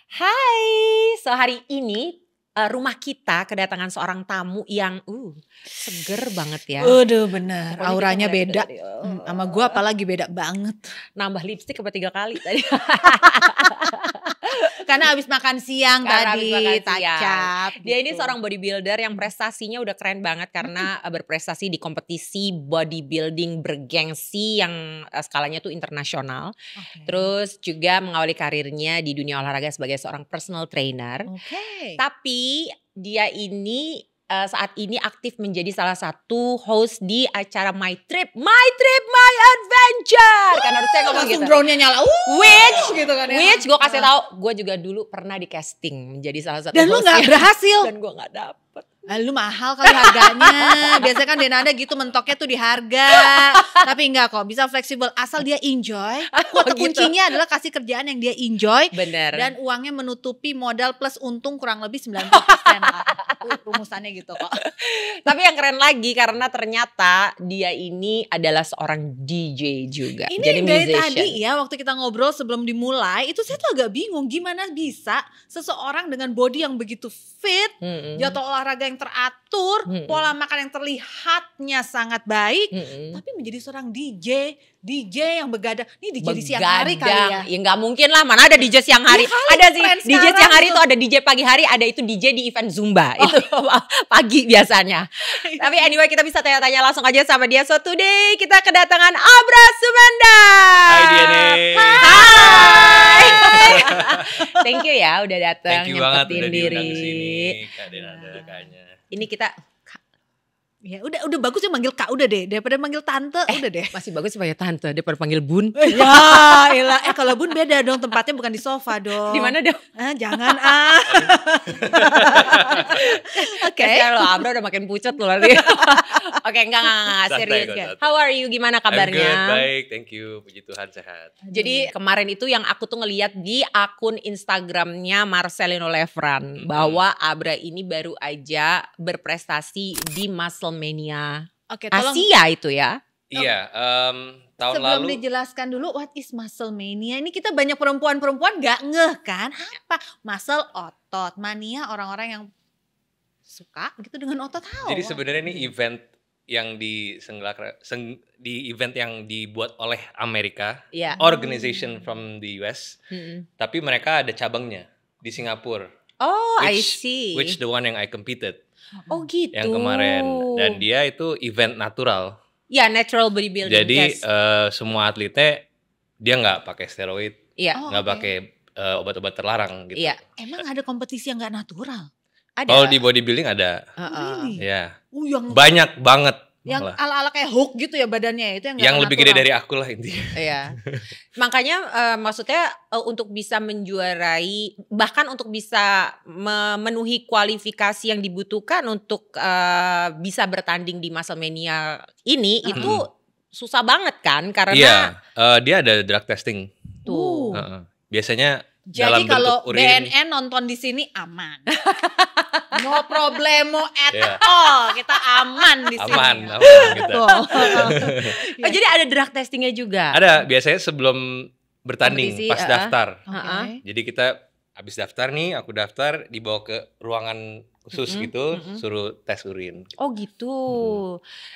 Hai, so hari ini rumah kita kedatangan seorang tamu yang seger banget ya. Aduh bener, Pokoknya auranya kita ngeliat beda. tadi, Sama gue apalagi beda banget. Nambah lipstik apa 3 kali tadi. Karena abis makan siang Karena tadi, habis makan siang. tacap. Dia ini gitu. seorang bodybuilder yang prestasinya udah keren banget karena berprestasi di kompetisi bodybuilding bergengsi yang skalanya tuh internasional. Oke. Terus juga mengawali karirnya di dunia olahraga sebagai seorang personal trainer. Oke. Tapi dia ini saat ini aktif menjadi salah satu host di acara My Trip, My Adventure. Kan harusnya ngomong Langsung gitu. drone-nya nyala. Which gitu kan ya. Which gue kasih tahu, gue juga dulu pernah di casting menjadi salah satu Dan lu hostnya. gak berhasil. Dan gue gak dapet. Lu mahal kali harganya. Biasanya kan Denada gitu mentoknya tuh di harga. Tapi enggak kok, bisa fleksibel asal dia enjoy. Kata gitu. kuncinya adalah kasih kerjaan yang dia enjoy. Bener. Dan uangnya menutupi modal plus untung kurang lebih 90%. Itu rumusannya gitu kok. Tapi yang keren lagi karena ternyata dia ini adalah seorang DJ juga. Ini Jadi dari musician. tadi ya waktu kita ngobrol sebelum dimulai itu saya tuh agak bingung gimana bisa seseorang dengan body yang begitu fit, jadwal olahraga yang teratur, pola makan yang terlihatnya sangat baik, tapi menjadi seorang DJ yang begadang. Ini DJ di siang hari kali ya. Ya nggak mungkin lah, mana ada DJ siang hari. Ya kali, Ada sih tren DJ sekarang siang hari tuh. itu ada DJ pagi hari, ada itu DJ di event Zumba. Itu pagi biasanya. Tapi anyway kita bisa tanya-tanya langsung aja sama dia. So today kita kedatangan Abra Sumanda. Hai Diane. Hai. Thank you ya udah datang Thank you banget nyempetin udah diundang diri. ke sini. Kak Denada kayaknya. Ini kita Ya udah bagus ya manggil Kak udah deh daripada manggil tante udah deh. masih bagus sebagai tante daripada panggil Bun. Ya elah, kalau Bun beda dong tempatnya bukan di sofa dong. Di mana dong? Jangan Oke. Kasihan lo, Abra udah makin pucat loh nanti. Oke, enggak Santai serius. kok, santai. How are you? Gimana I'm kabarnya? good, baik, thank you. Puji Tuhan sehat. Jadi kemarin itu yang aku tuh ngeliat di akun Instagramnya Marcelino Lefran bahwa Abra ini baru aja berprestasi di Musclemania Oke, tolong Asia itu ya. Iya, tahun sebelum lalu dijelaskan dulu what is muscle mania. Ini kita banyak perempuan-perempuan gak ngeh kan apa muscle otot mania orang-orang yang suka gitu dengan otot. jadi sebenarnya ini event yang di event yang dibuat oleh Amerika, Iya. organization from the US, tapi mereka ada cabangnya di Singapura. Oh, I Which- see. Which the one yang I competed Oh gitu. yang kemarin, dan dia itu event natural. Ya, natural bodybuilding. Jadi yes. semua atletnya dia nggak pakai steroid, Iya. nggak oke. pakai obat-obat terlarang gitu. Iya. Emang ada kompetisi yang gak natural? Ada. Kalau di bodybuilding ada, Really? ya Yang banyak banget. yang malah. ala-ala kayak Hulk gitu ya badannya itu yang, Yang lebih gede dari aku lah intinya. Iya. Makanya maksudnya untuk bisa menjuarai, bahkan untuk bisa memenuhi kualifikasi yang dibutuhkan untuk bisa bertanding di Musclemania ini itu susah banget kan karena Iya, dia ada drug testing. tuh. Biasanya Jadi dalam kalau bentuk urin. BNN nonton di sini aman. No problemo at Iya. all. Kita aman di sini. Aman gitu. Betul. Oh, jadi ada drug testingnya juga. Ada biasanya sebelum bertanding Kompetisi, pas daftar. Oke. Jadi kita habis daftar nih, aku daftar dibawa ke ruangan khusus gitu, suruh tes urin. Oh gitu.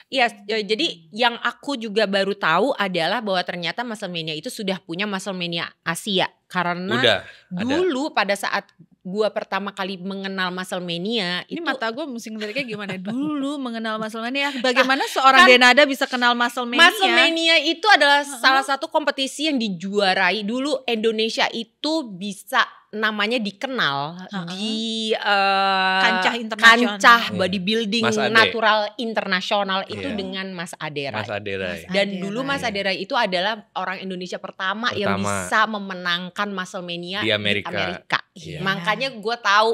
Iya, jadi yang aku juga baru tahu adalah bahwa ternyata Musclemania itu sudah punya Musclemania Asia. Karena Udah ada. dulu pada saat gua pertama kali mengenal Musclemania Ini itu mata gue mesti ngeliatnya gimana dulu mengenal Musclemania. Bagaimana seorang Denada bisa kenal Musclemania? Musclemania itu adalah salah satu kompetisi yang dijuarai dulu Indonesia itu bisa namanya dikenal di Kancah internasional. kancah bodybuilding Mas Ade. natural internasional itu Iya. dengan Mas Aderai. Mas Aderai. Dan Aderai. dulu Mas Aderai itu adalah orang Indonesia pertama yang bisa memenangkan Musclemania Di Amerika. Iya. Iya. Makanya gue tahu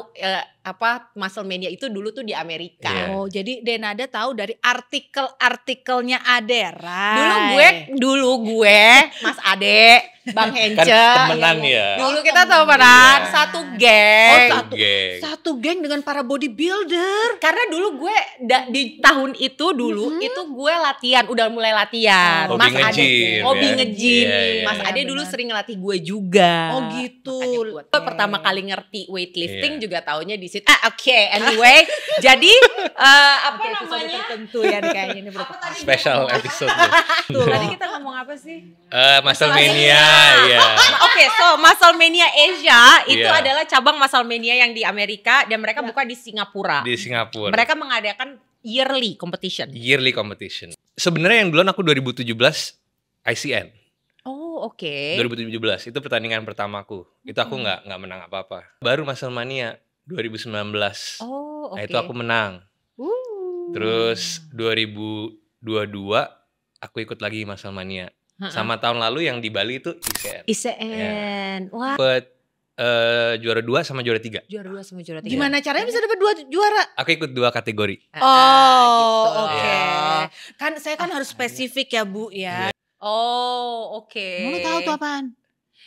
Musclemania itu dulu tuh di Amerika. Iya. Oh, jadi Denada tahu dari artikel-artikelnya Aderai. Dulu gue Mas Ade Bang Kan Hence. temenan ya. Dulu kita temenan, Iya. satu geng. Geng. Satu geng dengan para bodybuilder. Karena dulu gue di tahun itu itu gue latihan, udah mulai latihan. Hobi Mas Ade, nge-gym hobi ya. nge-gym. Iya, iya. Mas Ade Iya, dulu benar. sering ngelatih gue juga. Oh gitu. Makanya gue pertama kali ngerti weightlifting Iya. juga taunya di situ. Oke, anyway. Jadi apa namanya? Tertentu ya nih kayaknya ini Apa tadi? Special episode. Tadi kita ngomong apa sih? Muscle Mania ya. Oke, so Muscle Mania Asia itu Iya. adalah cabang Muscle Mania yang di Amerika dan mereka buka di Singapura. Di Singapura. Mereka mengadakan yearly competition. Yearly competition. Sebenarnya yang duluan aku 2017 ICN. Oh, oke. 2017 itu pertandingan pertamaku. Itu aku nggak menang apa-apa. Baru Muscle Mania 2019. Oh, oke. Nah, itu aku menang. Terus 2022 aku ikut lagi Muscle Mania. Sama tahun lalu yang di Bali itu ICN. ICN. Wah, Dapat juara 2 sama juara 3. juara 2 sama juara 3. Gimana caranya bisa dapat 2 juara? Aku ikut 2 kategori. Oh, oke. Iya. Kan saya kan harus spesifik ya, Bu ya. Oh, oke. Mau tahu tuh apaan?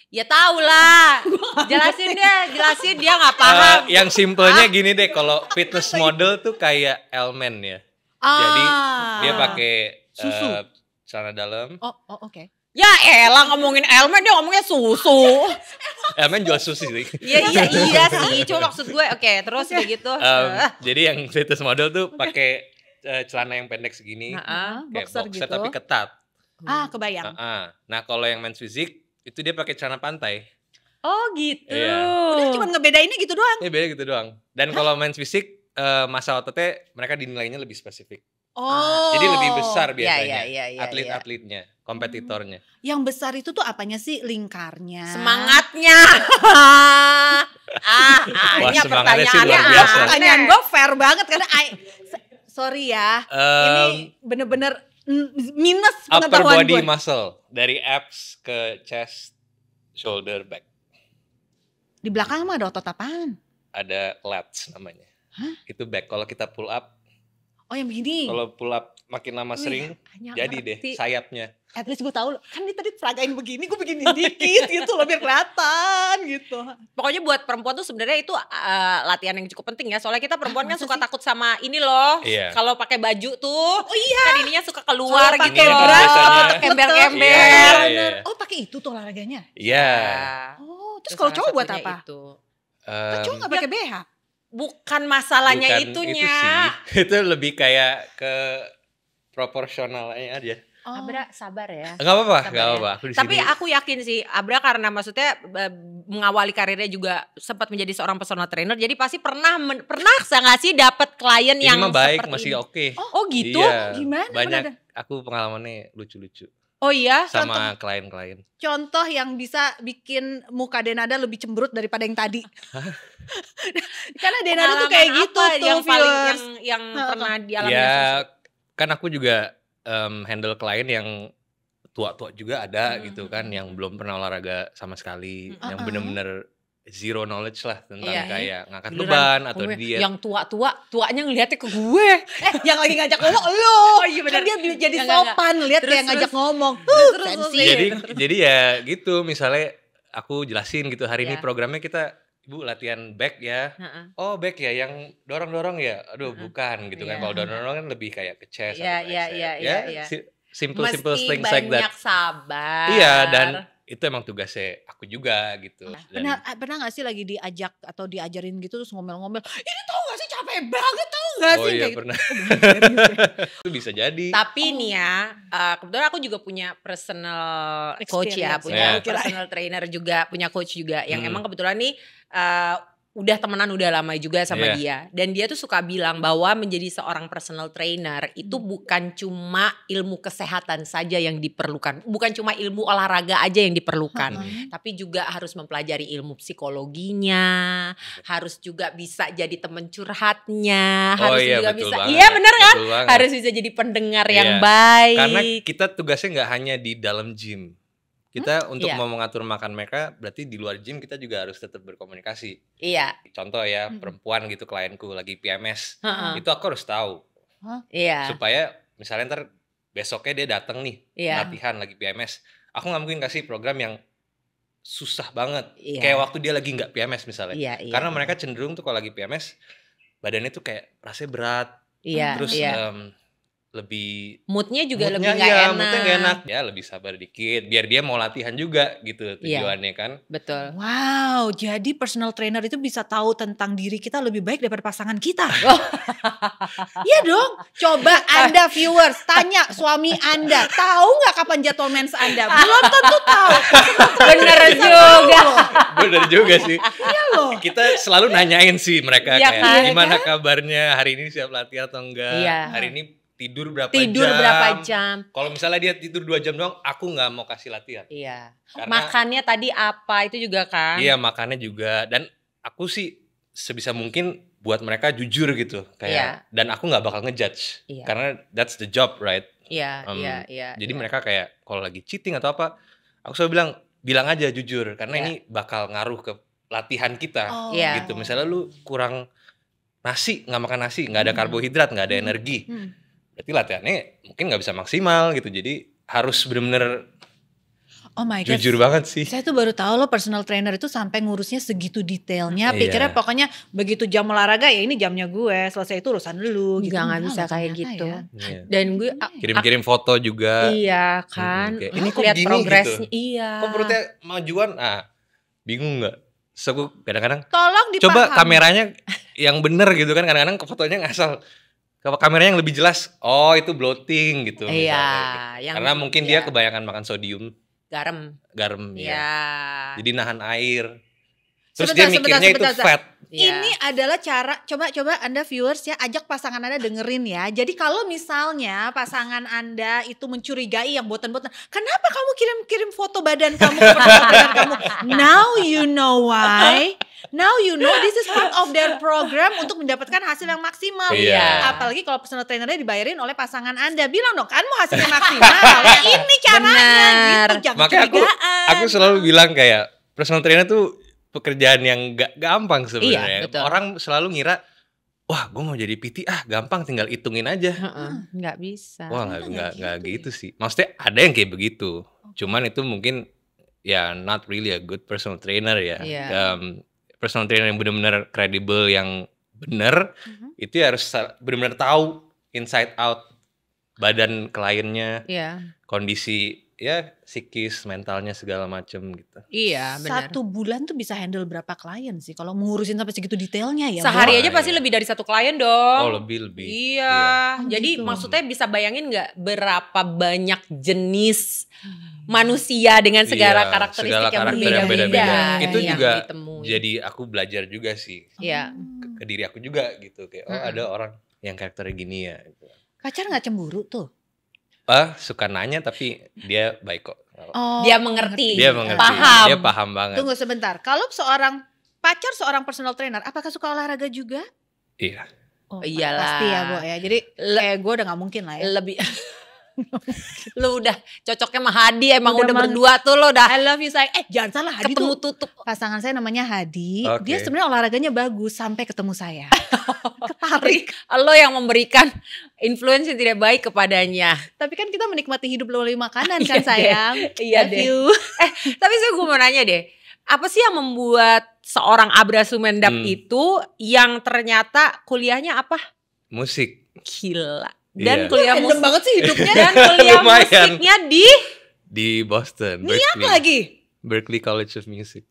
Ya tahu lah. Jelasin deh, jelasin dia nggak paham. Yang simpelnya gini deh, kalau fitness model tuh kayak Elmen ya. Jadi dia pakai Susu. celana dalam. Oh, oke. Ya elah ngomongin Elmen dia ngomongnya susu. Elmen jual susu sih. Iya sih. Cuma maksud gue oke, terus kayak gitu. Jadi yang fitness model tuh pakai celana yang pendek segini, kayak Boxer boxer gitu. tapi ketat. Kebayang. Nah kalau yang men's physique itu dia pakai celana pantai. Oh gitu. Iya. Udah cuma ngebedainnya gitu doang. Ini beda gitu doang. Dan kalau men's physique massa ototnya mereka dinilainya lebih spesifik. Oh. Jadi lebih besar biasanya iya, atlet-atletnya, kompetitornya. Yang besar itu tuh apanya sih? Lingkarnya. Semangatnya. Wah, Hanya semangatnya sih pertanyaannya luar biasa. Pertanyaan gue fair banget karena sorry ya. Ini Em, bener-bener minus upper pengetahuan body gue. muscle dari abs ke chest, shoulder, back. Di belakang mah ada otot apaan? Ada lats namanya. Hah? Itu back. Kalau kita pull up, Oh yang begini. kalau pull up makin lama sering, jadi deh sayapnya. At least gue tahu kan dia tadi peragain begini, gue begini dikit gitu loh biar kelihatan gitu. Pokoknya buat perempuan tuh sebenarnya itu latihan yang cukup penting ya. Soalnya kita perempuan kan masa suka sih? takut sama ini loh. Iya. Kalau pakai baju tuh, Oh iya. kan ininya suka keluar Kalau gitu pakai loh. bra biasanya. suka Ember-ember. Iya, iya. Oh pakai itu tuh olahraganya. Iya. Oh terus kalau cowok buat apa? Itu. Kan cowok nggak pakai BH. Bukan masalahnya Bukan itunya. Itu sih. Itu lebih kayak ke proporsionalnya aja. Abra sabar ya. Enggak apa-apa, Sabar enggak ya. apa-apa. Aku di Tapi sini. aku yakin sih Abra karena maksudnya mengawali karirnya juga sempat menjadi seorang personal trainer. Jadi pasti pernah nggak sih dapat klien Ini yang mah baik, seperti masih ini? oke. Oh gitu? Iya. Gimana? Banyak Pernah aku pengalamannya lucu-lucu Oh iya? sama klien-klien. Contoh yang bisa bikin muka Denada lebih cemberut daripada yang tadi. Karena Denada tuh kayak Pengalaman gitu apa tuh yang paling viewers. yang pernah dialami Ya, kan aku juga handle klien yang tua-tua juga ada gitu kan, yang belum pernah olahraga sama sekali, yang bener-bener zero knowledge lah tentang Iya. kayak ngangkat Beneran, beban atau ngomongnya, diet. yang tuanya ngeliatnya ke gue. Yang lagi ngajak ngomong lo. Oh iya benar. Kan dia jadi Enggak, enggak. sopan lihat Terus, kayak ngajak terus. ngomong. Terus, Sensi. Jadi ya gitu, misalnya aku jelasin gitu, hari ini Iya. programnya kita Bu latihan back ya. Heeh. Oh back ya, yang dorong-dorong ya. Aduh bukan gitu kan. Iya. Kalau dorong-dorong kan lebih kayak ke chest Iya, atau ke iya, tricep. iya, Ya, iya. simple Mesti things like that. banyak sabar. Iya, dan itu emang tugasnya aku juga gitu. Dan Pernah gak sih lagi diajak atau diajarin gitu terus ngomel-ngomel, ini tau gak sih capek banget tau gak oh sih? iya Kayak gitu. pernah. Serius ya? Itu bisa jadi. Tapi nih ya, kebetulan aku juga punya personal coach ya, Experience. punya Ya. personal trainer juga, punya coach juga yang Hmm. emang kebetulan nih udah temenan udah lama juga sama Iya. dia. Dan dia tuh suka bilang bahwa menjadi seorang personal trainer itu bukan cuma ilmu kesehatan saja yang diperlukan, bukan cuma ilmu olahraga aja yang diperlukan, tapi juga harus mempelajari ilmu psikologinya, harus juga bisa jadi teman curhatnya, Oh harus iya, juga betul bisa, banget. iya bener kan? Betul banget. Harus bisa jadi pendengar yang Iya. baik. Karena kita tugasnya nggak hanya di dalam gym. Kita untuk Iya. mau mengatur makan mereka, berarti di luar gym kita juga harus tetap berkomunikasi. Iya, Contoh ya, perempuan gitu klienku lagi PMS, heeh, itu aku harus tahu iya, supaya misalnya ntar besoknya dia datang nih Iya. latihan lagi PMS, aku nggak mungkin kasih program yang susah banget. Iya. Kayak waktu dia lagi nggak PMS misalnya. Iya, iya, Karena iya. mereka cenderung tuh kalau lagi PMS badannya tuh kayak rasanya berat. Iya, Terus iya. lebih Moodnya juga lebih moodnya nggak enak. moodnya nggak enak. Ya lebih sabar dikit. Biar dia mau latihan juga gitu tujuannya kan. Betul. Wow, jadi personal trainer itu bisa tahu tentang diri kita lebih baik daripada pasangan kita. Iya dong. Coba Anda viewers tanya suami Anda, tahu nggak kapan jadwal mens Anda? Belum tentu tahu. Bener juga. Bener juga sih. Iya loh. Kita selalu nanyain sih mereka Iya kayak kan? gimana kabarnya, hari ini siap latihan atau enggak, Iya. hari ini tidur berapa Tidur jam. berapa jam. Kalau misalnya dia tidur 2 jam doang, aku nggak mau kasih latihan. Iya. Karena- Makannya tadi apa itu juga kan? Iya, makannya juga. Dan aku sih sebisa mungkin buat mereka jujur gitu kayak. Dan aku nggak bakal ngejudge. Iya. Karena that's the job, right? Iya, Um, iya. Jadi iya. mereka kayak kalau lagi cheating atau apa, aku selalu bilang aja jujur. Karena Iya. ini bakal ngaruh ke latihan kita. Oh. Iya. Gitu. Misalnya lu kurang nasi, nggak makan nasi, nggak ada karbohidrat, nggak ada energi. Berarti latihannya mungkin nggak bisa maksimal gitu. Jadi harus bener-bener Oh my god. jujur banget sih. Saya tuh baru tahu loh personal trainer itu sampai ngurusnya segitu detailnya. Iya. Pikirnya pokoknya begitu jam olahraga ya ini jamnya gue, selesai itu urusan lu gitu. Nggak bisa kayak ternyata gitu. ya. Iya. Dan gue Kirim-kirim foto juga. iya kan. kayak, Ini ini kok lihat gini progresnya. gitu. Iya. Kok perutnya majuan? Bingung nggak? Terus aku kadang-kadang Tolong dipahami. coba kameranya yang bener gitu kan. Kadang-kadang fotonya ngasal. Kalau kameranya yang lebih jelas, oh itu bloating gitu. Iya, misalnya. yang- Karena mungkin iya. dia kebanyakan makan sodium, garam Iya. ya. Jadi nahan air. Terus Sebentar, dia mikirnya itu sebentar. fat. Iya. Ini adalah cara, coba Anda viewers ya, ajak pasangan Anda dengerin ya. Jadi kalau misalnya pasangan Anda itu mencurigai yang botan-botan, kenapa kamu kirim-kirim foto badan kamu ke personal trainer kamu? Now you know why. Now you know this is part of their program untuk mendapatkan hasil yang maksimal. Iya. Apalagi kalau personal trainernya dibayarin oleh pasangan Anda. Bilang dong, kan mau hasilnya maksimal. Ya ini caranya Benar. gitu, jangan Makanya curigaan. aku selalu bilang kayak personal trainer tuh pekerjaan yang gak gampang sebenarnya. Iya, betul. Orang selalu ngira, wah gue mau jadi PT gampang tinggal hitungin aja. Heeh, nggak bisa. Wah Ternyata nggak nggak gitu gitu sih. Maksudnya ada yang kayak begitu. Cuman itu mungkin ya not really a good personal trainer ya. Iya. Personal trainer yang benar-benar kredibel yang benar itu ya harus benar-benar tahu inside out badan kliennya, Iya. kondisi ya psikis, mentalnya segala macem gitu. Iya, benar. 1 bulan tuh bisa handle berapa klien sih kalau mengurusin sampai segitu detailnya ya? Sehari Wah, aja pasti iya. lebih dari 1 klien dong. Oh lebih. Iya. Oh, Jadi gitu. maksudnya bisa bayangin nggak berapa banyak jenis manusia dengan segala Iya, karakteristik segala yang karakter berbeda-beda. yang beda-beda. Itu yang juga ditemui. Jadi aku belajar juga sih Iya. ke diri aku juga gitu kayak oh Mm-mm. ada orang yang karakternya gini ya. Gitu. Pacar nggak cemburu tuh? Suka nanya tapi dia baik kok. Oh, Dia mengerti. Dia mengerti. Paham. Dia paham banget. Tunggu sebentar. Kalau seorang pacar seorang personal trainer, apakah suka olahraga juga? Iya. Oh, Iyalah. pasti ya, Bo ya. Jadi kayak gue udah nggak mungkin lah ya. Lebih lu udah cocoknya sama Hadi emang Udah udah mang- berdua tuh lo udah I love you sayang. Jangan salah, Hadi ketemu tuh tutup. pasangan saya namanya Hadi. Oke. Dia sebenarnya olahraganya bagus sampai ketemu saya. Ketarik. Lo yang memberikan influence yang tidak baik kepadanya. Tapi kan kita menikmati hidup melalui makanan Iya kan deh. sayang. Iya Love deh. you. Tapi gue mau nanya deh, apa sih yang membuat seorang Abra Sumendap itu yang ternyata kuliahnya apa? Musik. Gila. Dan Iya. kuliah Random musik banget sih hidupnya. dan kuliah Lumayan. musiknya di Di Boston, Ini apa Berkeley. lagi? Berkeley College of Music.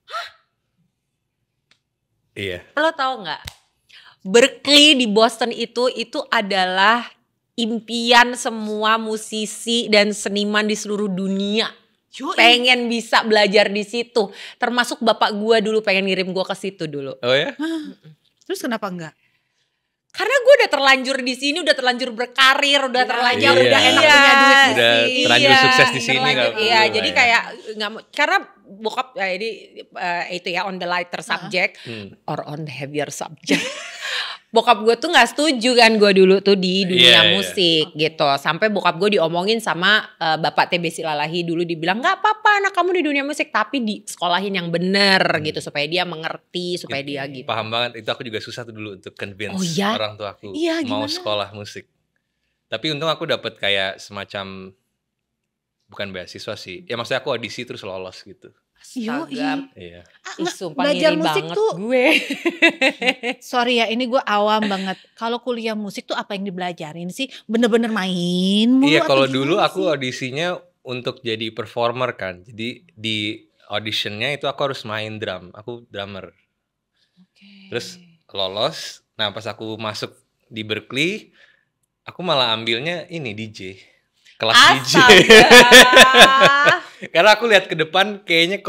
Iya. lo tau nggak? Berkeley di Boston itu adalah impian semua musisi dan seniman di seluruh dunia. Yoi. Pengen bisa belajar di situ. Termasuk bapak gua dulu pengen ngirim gua ke situ dulu. Oh ya? Terus kenapa enggak? Karena gue udah terlanjur di sini, udah terlanjur berkarir, udah terlanjur, Iya. udah enak Iya. punya duit di Udah sini. terlanjur sukses di sini, terlanjur, nggak perlu Iya, lah jadi ya. kayak nggak mau, karena bokap jadi itu ya on the lighter subject or on the heavier subject. Bokap gue tuh nggak setuju kan gue dulu tuh di dunia Iya, iya. musik gitu. Sampai bokap gue diomongin sama Bapak TB Silalahi dulu, dibilang nggak apa-apa anak kamu di dunia musik tapi di sekolahin yang bener gitu supaya dia mengerti, supaya dia gitu. Paham banget. Itu aku juga susah tuh dulu untuk convince Oh, iya? orang tua aku Iya, mau gimana? sekolah musik. Tapi untung aku dapet kayak semacam bukan beasiswa sih. Ya maksudnya aku audisi terus lolos gitu. Astaga. Iya. Ih, sumpah Belajar ngiri musik banget tuh gue. sorry ya, ini gue awam banget. Kalau kuliah musik tuh apa yang dibelajarin sih? Bener-bener main mulu Iya, atau kalau dulu gimana aku sih? audisinya untuk jadi performer kan. Jadi di auditionnya itu aku harus main drum. Aku drummer. Oke. Terus lolos. Nah, pas aku masuk di Berkeley, aku malah ambilnya ini DJ. Kelas DJ. Astaga. Karena aku lihat ke depan kayaknya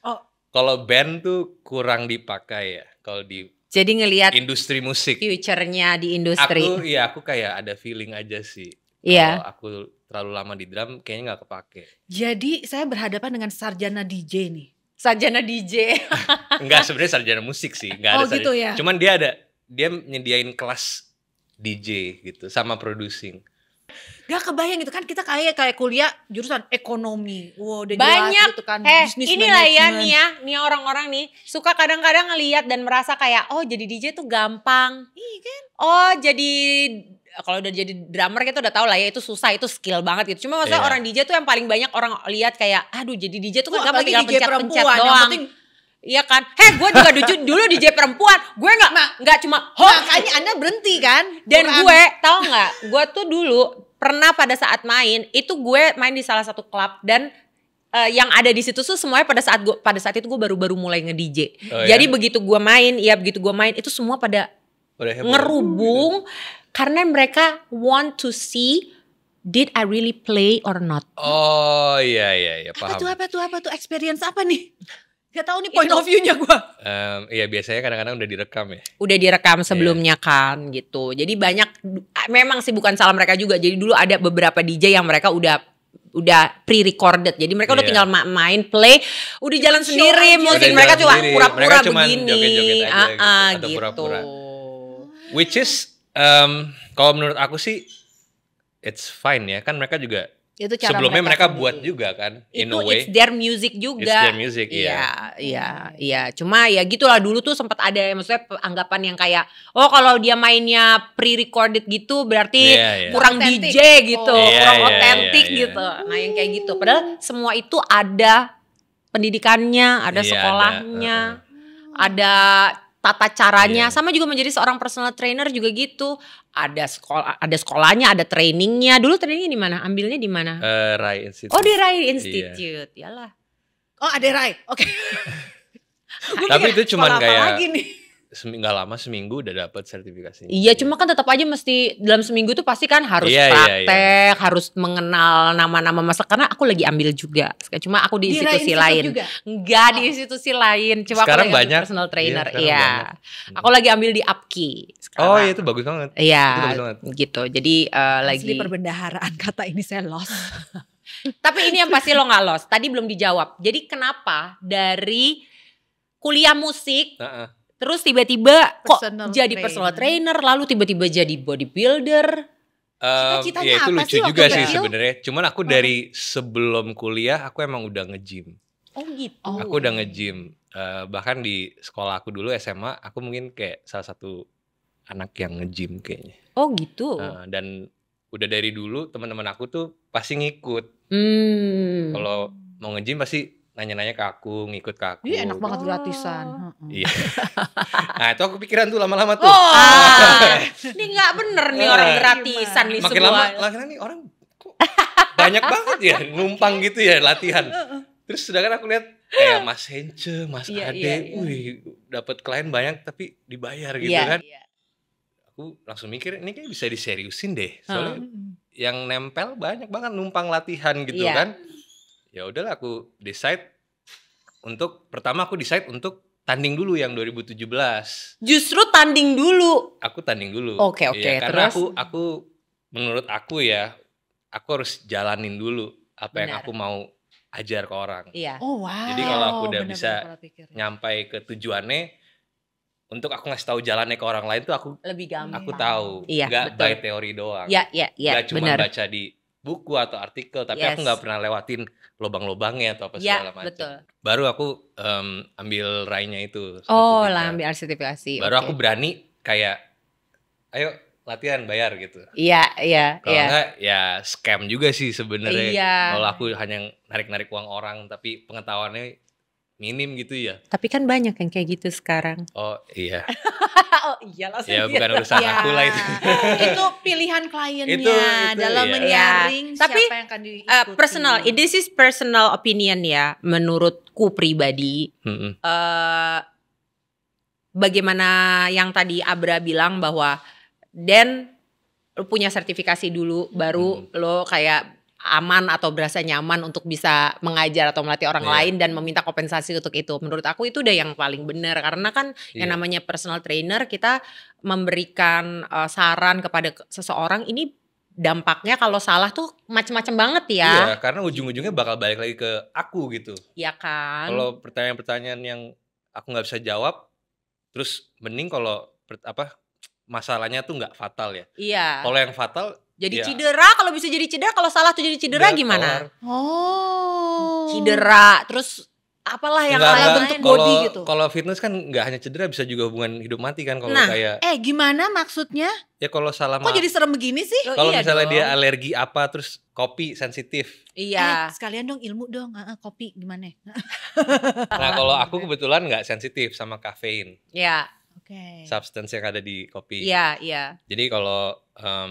Oh, kalau band tuh kurang dipakai ya. Kalau di Jadi ngelihat industri musik. future-nya di industri. Aku kayak ada feeling aja sih. Iya. Kalau aku terlalu lama di drum kayaknya nggak kepake. jadi saya berhadapan dengan sarjana DJ nih. Sarjana DJ. Enggak, sebenarnya sarjana musik sih, enggak ada Oh, gitu ya? Cuman dia nyediain kelas DJ gitu sama producing. Gak kebayang gitu kan, kita kayak kuliah jurusan ekonomi. Wow, udah Banyak. jelas gitu kan. Business Inilah ya management. nih orang-orang nih suka kadang-kadang ngelihat dan merasa kayak oh jadi DJ tuh gampang. Iya kan? Oh jadi kalau udah jadi drummer kita udah tahu lah ya itu susah, itu skill banget gitu. Cuma maksudnya Iya. orang DJ tuh yang paling banyak orang lihat kayak aduh jadi DJ tuh kan Wah, gampang apalagi tinggal DJ pencet-pencet perempuan, yang doang. penting. Iya kan? Gue juga dulu DJ perempuan. Gue nggak cuma Makanya Anda berhenti kan? dan Quran. gue tahu nggak? Gue tuh dulu pernah pada saat main itu gue main di salah satu klub dan yang ada di situ tuh semuanya pada saat itu gue baru mulai nge-DJ. Oh, ya? Jadi begitu gue main itu semua pada Udah heboh. ngerubung karena mereka want to see did I really play or not. Oh iya paham. Apa tuh experience apa nih? Gak tahu nih point of view-nya gue. Iya biasanya kadang-kadang udah direkam ya. Udah direkam sebelumnya kan gitu. Jadi banyak memang sih bukan salah mereka juga. Jadi dulu ada beberapa DJ yang mereka udah pre-recorded. Jadi mereka udah Iya. tinggal main play, udah jalan Show sendiri aja. musik. Udah Mereka jalan cuma sendiri. pura-pura Mereka cuman begini. joget-joget aja gitu, atau gitu. pura-pura. Which is kalau menurut aku sih it's fine ya. Kan mereka juga Itu cara sebelumnya mereka sendiri. buat juga kan in Itu a way. it's their music juga. It's their music, iya. Iya. Cuma ya gitulah dulu tuh sempat ada maksudnya anggapan yang kayak oh kalau dia mainnya pre-recorded gitu berarti Iya. kurang Authentic. DJ gitu, Oh. kurang Iya, otentik iya. gitu. Nah yang kayak gitu. Padahal semua itu ada pendidikannya, ada Iya, sekolahnya, ada tata caranya. Sama juga menjadi seorang personal trainer juga gitu. Ada sekolahnya, ada trainingnya. Dulu trainingnya di mana? Ambilnya di mana? Rai Institute. Oh di Rai Institute, yalah. Oh ada Rai, oke. Tapi itu cuman Sekolah apa kayak lagi nih? nggak lama seminggu udah dapat sertifikasinya. Iya, cuma kan tetap aja mesti dalam seminggu tuh pasti kan harus Iya, praktek, harus mengenal nama-nama masak. Karena aku lagi ambil juga. Cuma aku di Di Rai institusi Institute lain. juga? Enggak di institusi lain. Cuma Sekarang aku lagi ambil banyak. personal trainer. Iya, Iya. sekarang Aku lagi ambil di APKI sekarang. Oh iya itu bagus banget. Iya, Itu bagus banget. gitu. Jadi lagi. Asli perbendaharaan kata ini saya lost. Tapi ini yang pasti lo nggak lost. Tadi belum dijawab. Jadi kenapa dari kuliah musik Heeh. terus tiba-tiba kok Personal jadi trainer. personal trainer, lalu tiba-tiba jadi bodybuilder? Cita-citanya Ya itu apa lucu sih waktu juga sih kecil? sebenarnya. Cuman aku dari sebelum kuliah aku emang udah nge-gym. Oh gitu. Aku udah nge-gym. Bahkan di sekolah aku dulu SMA, aku mungkin kayak salah satu anak yang nge-gym kayaknya. Oh gitu. Dan udah dari dulu teman-teman aku tuh pasti ngikut. Kalau mau nge-gym pasti nanya-nanya ke aku, ngikut ke aku. Iya enak banget gratisan. Iya. Nah itu aku pikiran tuh lama-lama tuh. Ini nggak bener nih orang gratisan nih Makin semua. lama nih orang kok banyak banget ya numpang gitu ya latihan. Terus sedangkan aku lihat kayak Mas Hence, Mas Iya, Ade, iya. wih dapat klien banyak tapi dibayar gitu Iya. kan. Aku langsung mikir ini kayak bisa diseriusin deh. Soalnya yang nempel banyak banget numpang latihan gitu Iya. kan. Ya udahlah aku decide untuk tanding dulu yang 2017. Justru tanding dulu. Aku tanding dulu. Oke, Iya, karena terus? aku menurut aku ya, aku harus jalanin dulu apa yang Benar. aku mau ajar ke orang. Iya. Oh wow. Jadi kalau aku udah Bener-bener bisa pola pikirnya. Nyampai ke tujuannya, untuk aku ngasih tahu jalannya ke orang lain tuh aku Lebih gampang. tahu, Iya, nggak betul. by teori doang. Iya, Nggak cuma benar. baca di buku atau artikel, tapi Yes. aku nggak pernah lewatin lobang-lobangnya atau apa Iya, segala macam. betul. Baru aku ambil rainya itu. Oh, sertifikat. lah ambil sertifikasi. Baru oke. aku berani kayak, ayo latihan bayar gitu. Iya. Kalau enggak ya scam juga sih sebenarnya. Iya. Kalau aku hanya narik-narik uang orang tapi pengetahuannya minim gitu ya. Tapi kan banyak yang kayak gitu sekarang. Oh iya. Oh iya langsung Ya iya. bukan urusan Ya, aku lah itu. Itu pilihan kliennya Itu, dalam iya. menyaring Tapi, siapa yang akan diikuti. Personal, this is personal opinion ya, menurutku pribadi. Mm-mm. Bagaimana yang tadi Abra bilang bahwa Dan lo punya sertifikasi dulu, baru lo kayak aman atau berasa nyaman untuk bisa mengajar atau melatih orang lain dan meminta kompensasi untuk itu. Menurut aku itu udah yang paling benar, karena kan yang namanya personal trainer, kita memberikan saran kepada seseorang, ini dampaknya kalau salah tuh macem-macem banget ya. Iya, karena ujung-ujungnya bakal balik lagi ke aku gitu. Iya kan? Kalau pertanyaan-pertanyaan yang aku nggak bisa jawab, terus mending kalau masalahnya tuh nggak fatal ya. Iya. Kalau yang fatal Jadi ya, cedera, kalau bisa jadi cedera, kalau salah tuh jadi cedera udah gimana? kelar. Oh. Cedera, terus apalah yang Enggak, lain. bentuk body gitu. Kalau fitness kan nggak hanya cedera, bisa juga hubungan hidup mati kan. Kalau Nah, kayak Gimana maksudnya? ya kalau salah Kok jadi serem begini sih? Loh, kalau iya misalnya dong. dia alergi apa, terus kopi sensitif. Iya. Sekalian dong ilmu dong. Kopi gimana? Nah kalau aku kebetulan nggak sensitif sama kafein, Iya. Oke. substance yang ada di kopi. Iya, iya. Jadi kalau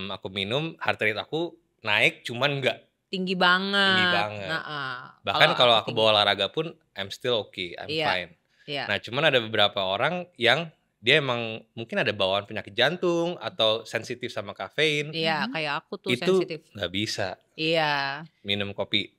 aku minum, heart rate aku naik, cuman nggak Tinggi banget. tinggi banget. Nah, Bahkan kalau aku tinggi. bawa olahraga pun, I'm still okay, I'm Iya. fine. Iya. Nah cuman ada beberapa orang yang dia emang mungkin ada bawaan penyakit jantung atau sensitif sama kafein, Iya, kayak aku tuh itu sensitif. nggak bisa Iya. minum kopi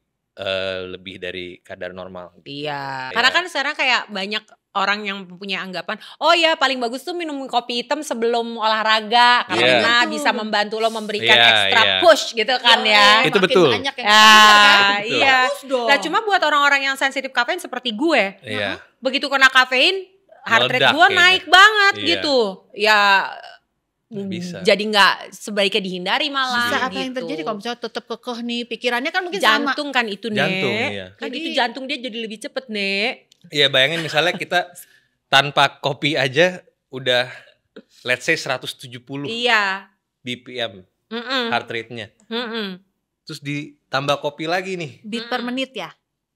lebih dari kadar normal. Iya. Iya. Karena kan sekarang kayak banyak orang yang punya anggapan, oh ya paling bagus tuh minum kopi hitam sebelum olahraga karena Iya. bisa membantu lo memberikan Iya, extra iya. push gitu kan ya. Itu Makin betul. banyak yang Ah, kan? Betul. iya. Bagus dong. Nah cuma buat orang-orang yang sensitif kafein seperti gue, Iya. begitu kena kafein, heart rate Meledak gue kayaknya. naik banget Iya. gitu. Ya Nggak bisa. jadi nggak sebaiknya dihindari malah. Bisa apa yang gitu. terjadi kalau misalnya tetap kekeh nih pikirannya kan mungkin sama. Jantung kan itu Nek. Jantung, iya. Kan Jadi- itu jantung dia jadi lebih cepet Nek. Iya, bayangin misalnya kita tanpa kopi aja udah let's say 170 Iya. BPM Mm-mm. heart rate-nya. Mm-mm. Terus ditambah kopi lagi nih. Beat per menit ya.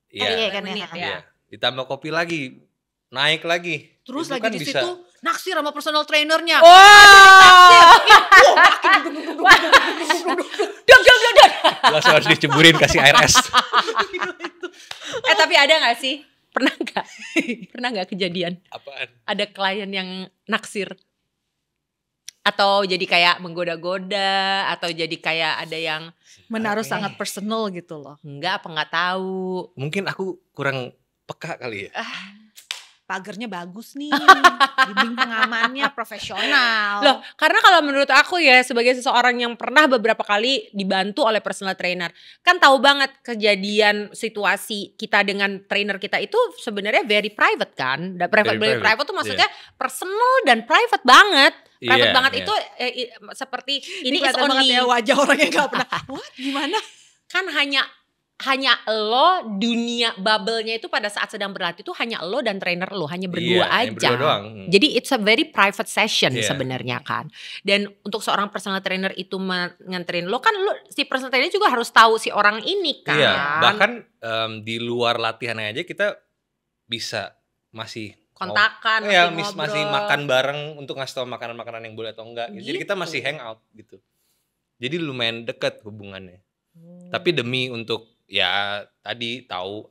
Iya. Iya kan menit ya. ya. Iya. Ditambah kopi lagi, naik lagi. Terus Itu lagi kan di bisa- situ naksir sama personal trainernya. Wah. Langsung harus diceburin kasih air es. Tapi ada nggak sih? Pernah nggak? Pernah nggak kejadian? Apaan? Ada klien yang naksir? Atau jadi kayak menggoda-goda? Atau jadi kayak ada yang Menaruh sangat personal gitu loh. enggak apa nggak tahu? Mungkin aku kurang peka kali ya. Pagernya bagus nih. Dinding pengamannya profesional. Loh, karena kalau menurut aku ya sebagai seseorang yang pernah beberapa kali dibantu oleh personal trainer, kan tahu banget kejadian situasi kita dengan trainer kita itu sebenarnya very private kan. Dan very private tuh maksudnya personal dan private banget. Private Iya, banget iya. itu seperti ini is kelihatan banget only ya wajah orang yang gak pernah. What? Gimana? kan hanya lo, dunia bubble-nya itu pada saat sedang berlatih itu hanya lo dan trainer lo, hanya berdua Iya, yang aja. berdua doang. Jadi it's a very private session Iya. sebenarnya kan. Dan untuk seorang personal trainer itu nganterin lo kan, lo si personal trainer juga harus tahu si orang ini kan. Iya, bahkan di luar latihannya aja kita bisa masih Kontakan, ya, masih ngobrol. masih makan bareng untuk ngasih tahu makanan-makanan yang boleh atau enggak. Jadi kita Gitu. masih hang out gitu. Jadi lumayan dekat hubungannya. Tapi demi untuk ya tadi tahu,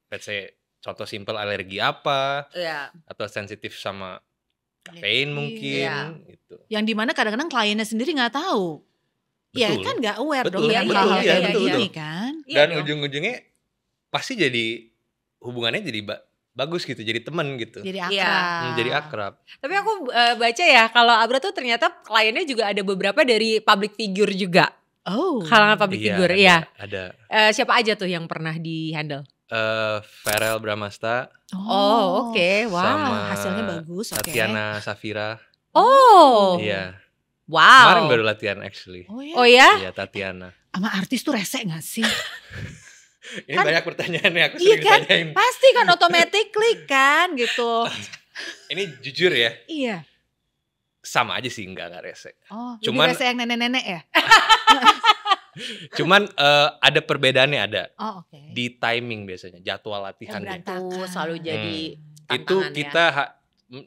let's say contoh simpel alergi apa Iya. atau sensitif sama kafein mungkin Iya. gitu. Yang dimana kadang-kadang kliennya sendiri gak tahu. Iya Betul. kan gak aware Betul, dong dengan betul, hal-hal iya, kayak betul, begini betul. kan. Iya Dan dong. ujung-ujungnya pasti jadi hubungannya jadi bagus gitu, jadi temen gitu. Jadi Iya. akrab. Jadi akrab. Tapi aku baca ya kalau Abra tuh ternyata kliennya juga ada beberapa dari public figure juga. Oh. Kalangan public figure, ada, iya. Ada Siapa aja tuh yang pernah di handle? Farel Bramasta, Oh, oke. Wow. sama hasilnya bagus, oke. Tatiana Safira. Oh. Iya. Wow. Kemarin baru latihan actually. Oh ya. Oh ya? Iya, Tatiana. Sama artis tuh rese gak sih? Ini Kan- banyak pertanyaan yang aku Iya sering kan? ditanyain. Pasti kan automatically kan gitu. Ini jujur ya, Iya. sama aja sih, enggak rese. Oh, Cuman- lebih rese yang nenek-nenek ya? Cuman ada perbedaannya ada. Oh, oke. Di timing biasanya, jadwal latihannya. Itu selalu jadi Itu tantangan kita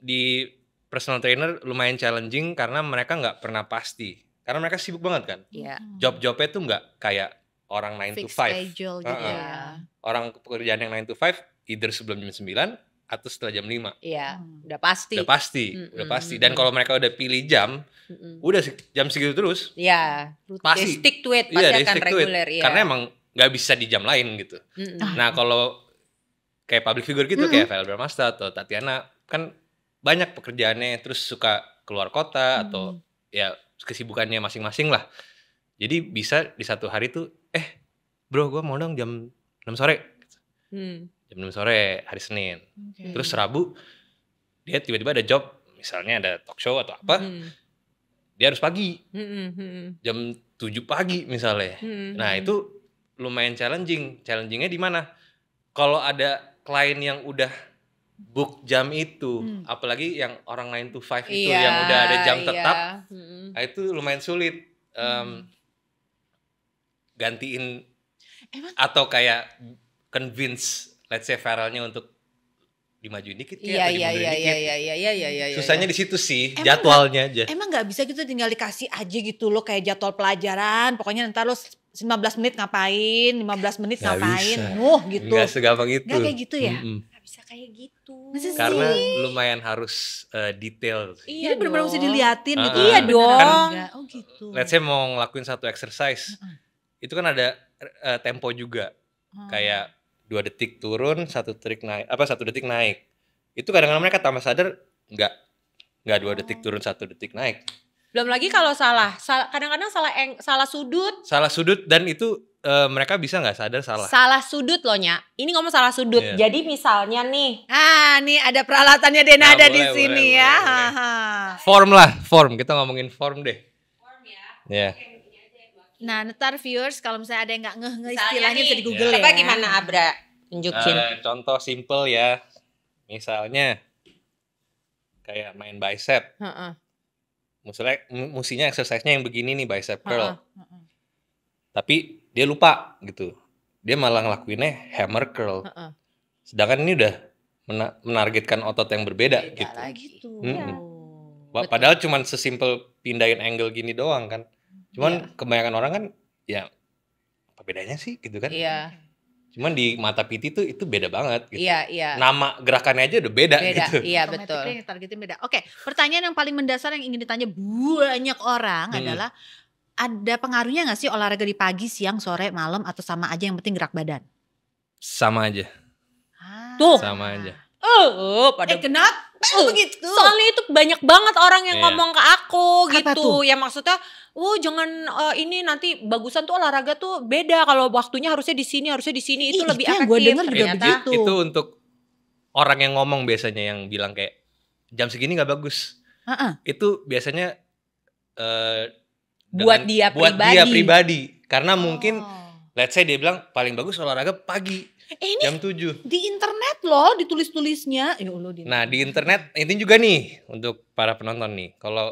di personal trainer lumayan challenging karena mereka nggak pernah pasti. Karena mereka sibuk banget kan. Iya. Job-jobnya tuh nggak kayak orang 9 to 5. Schedule gitu ya. Orang pekerjaan yang 9 to 5 either sebelum jam 9 atau setelah jam 5. Iya, udah pasti. Udah pasti. Dan kalau mereka udah pilih jam, udah jam segitu terus. Iya, Pasti. they stick to it, pasti akan reguler. Iya. Karena emang nggak bisa di jam lain gitu. Nah kalau kayak public figure gitu, kayak Vel Bramasta atau Tatiana, kan banyak pekerjaannya, terus suka keluar kota atau ya kesibukannya masing-masing lah. Jadi bisa di satu hari tuh, bro gue mau dong jam 6 sore. Jam 6 sore hari Senin. Terus Rabu dia tiba-tiba ada job, misalnya ada talk show atau apa, dia harus pagi. Jam 7 pagi misalnya. Nah itu lumayan challenging. Challengingnya di mana? Kalau ada klien yang udah book jam itu, apalagi yang orang 9 to 5 itu yang udah ada jam tetap, nah itu lumayan sulit. Gantiin atau kayak convince let's say Farrellnya untuk dimajuin dikit kayak atau dimundurin dikit. Susahnya di situ sih, jadwalnya aja. Emang nggak bisa gitu tinggal dikasih aja gitu loh kayak jadwal pelajaran, pokoknya ntar lo 15 menit ngapain, 15 menit Nggak ngapain, bisa. Gitu. Nggak segampang itu. Nggak kayak gitu ya? Nggak bisa kayak gitu. Karena lumayan harus detail. Jadi benar-benar mesti diliatin gitu. Iya dong. Kan, oh gitu. Let's say mau ngelakuin satu exercise, itu kan ada tempo juga. Kayak 2 detik turun, 1 detik naik, 1 detik naik. Itu kadang-kadang mereka tambah sadar nggak 2 detik turun 1 detik naik. Belum lagi kalau kadang-kadang salah sudut. Salah sudut dan itu mereka bisa nggak sadar salah. Salah sudut loh Nya. Ini ngomong salah sudut. Iya. Jadi misalnya nih. Nih ada peralatannya Dena ada di sini boleh, ya. boleh. Form. Kita ngomongin form deh. Form ya. Nah, ntar viewers kalau misalnya ada yang nggak ngeh Misalnya istilahnya nih, bisa di Google ya. Apa gimana Abra? Tunjukin. Contoh simple ya. Misalnya kayak main bicep. Musinya exercise-nya yang begini nih, bicep curl. Tapi dia lupa gitu. Dia malah ngelakuinnya hammer curl. Sedangkan ini udah menargetkan otot yang berbeda gitu. Padahal cuman sesimpel pindahin angle gini doang kan. Cuman kebanyakan orang kan ya apa bedanya sih gitu kan. Iya. Cuman di mata PT tuh itu beda banget gitu. Iya. Nama gerakannya aja udah beda gitu. Iya betul. Targetnya beda. Oke, pertanyaan yang paling mendasar yang ingin ditanya banyak orang adalah ada pengaruhnya nggak sih olahraga di pagi, siang, sore, malam atau sama aja yang penting gerak badan? Sama aja. Tuh. Sama aja. Kenapa begitu? Soalnya itu banyak banget orang yang ngomong ke aku Apa gitu. tuh? Ya maksudnya, jangan ini nanti bagusan tuh olahraga tuh beda. Kalau waktunya harusnya di sini, itu lebih efektif. Gue denger juga ternyata. begitu. Itu untuk orang yang ngomong biasanya yang bilang kayak jam segini nggak bagus. Itu biasanya buat dia pribadi. Karena mungkin let's say dia bilang paling bagus olahraga pagi. Ini jam 7. Di internet loh ditulis-tulisnya. Nah di internet ini juga nih untuk para penonton nih. Kalau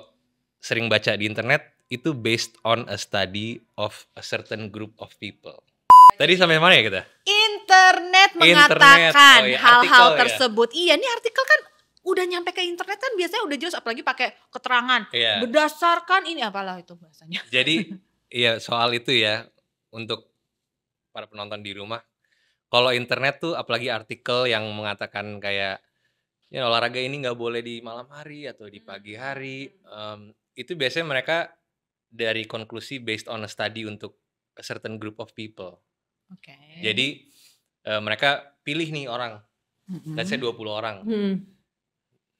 sering baca di internet itu based on a study of a certain group of people. Tadi sampai mana ya kita? Internet mengatakan hal-hal artikel, tersebut. Iya, ini artikel kan udah nyampe ke internet kan biasanya udah jelas, apalagi pakai keterangan. Berdasarkan ini apalah itu bahasanya. Jadi iya soal itu ya untuk para penonton di rumah. Kalau internet tuh apalagi artikel yang mengatakan kayak olahraga ini nggak boleh di malam hari atau di pagi hari, itu biasanya mereka dari konklusi based on a study untuk a certain group of people. Jadi mereka pilih nih orang, let's say 20 orang,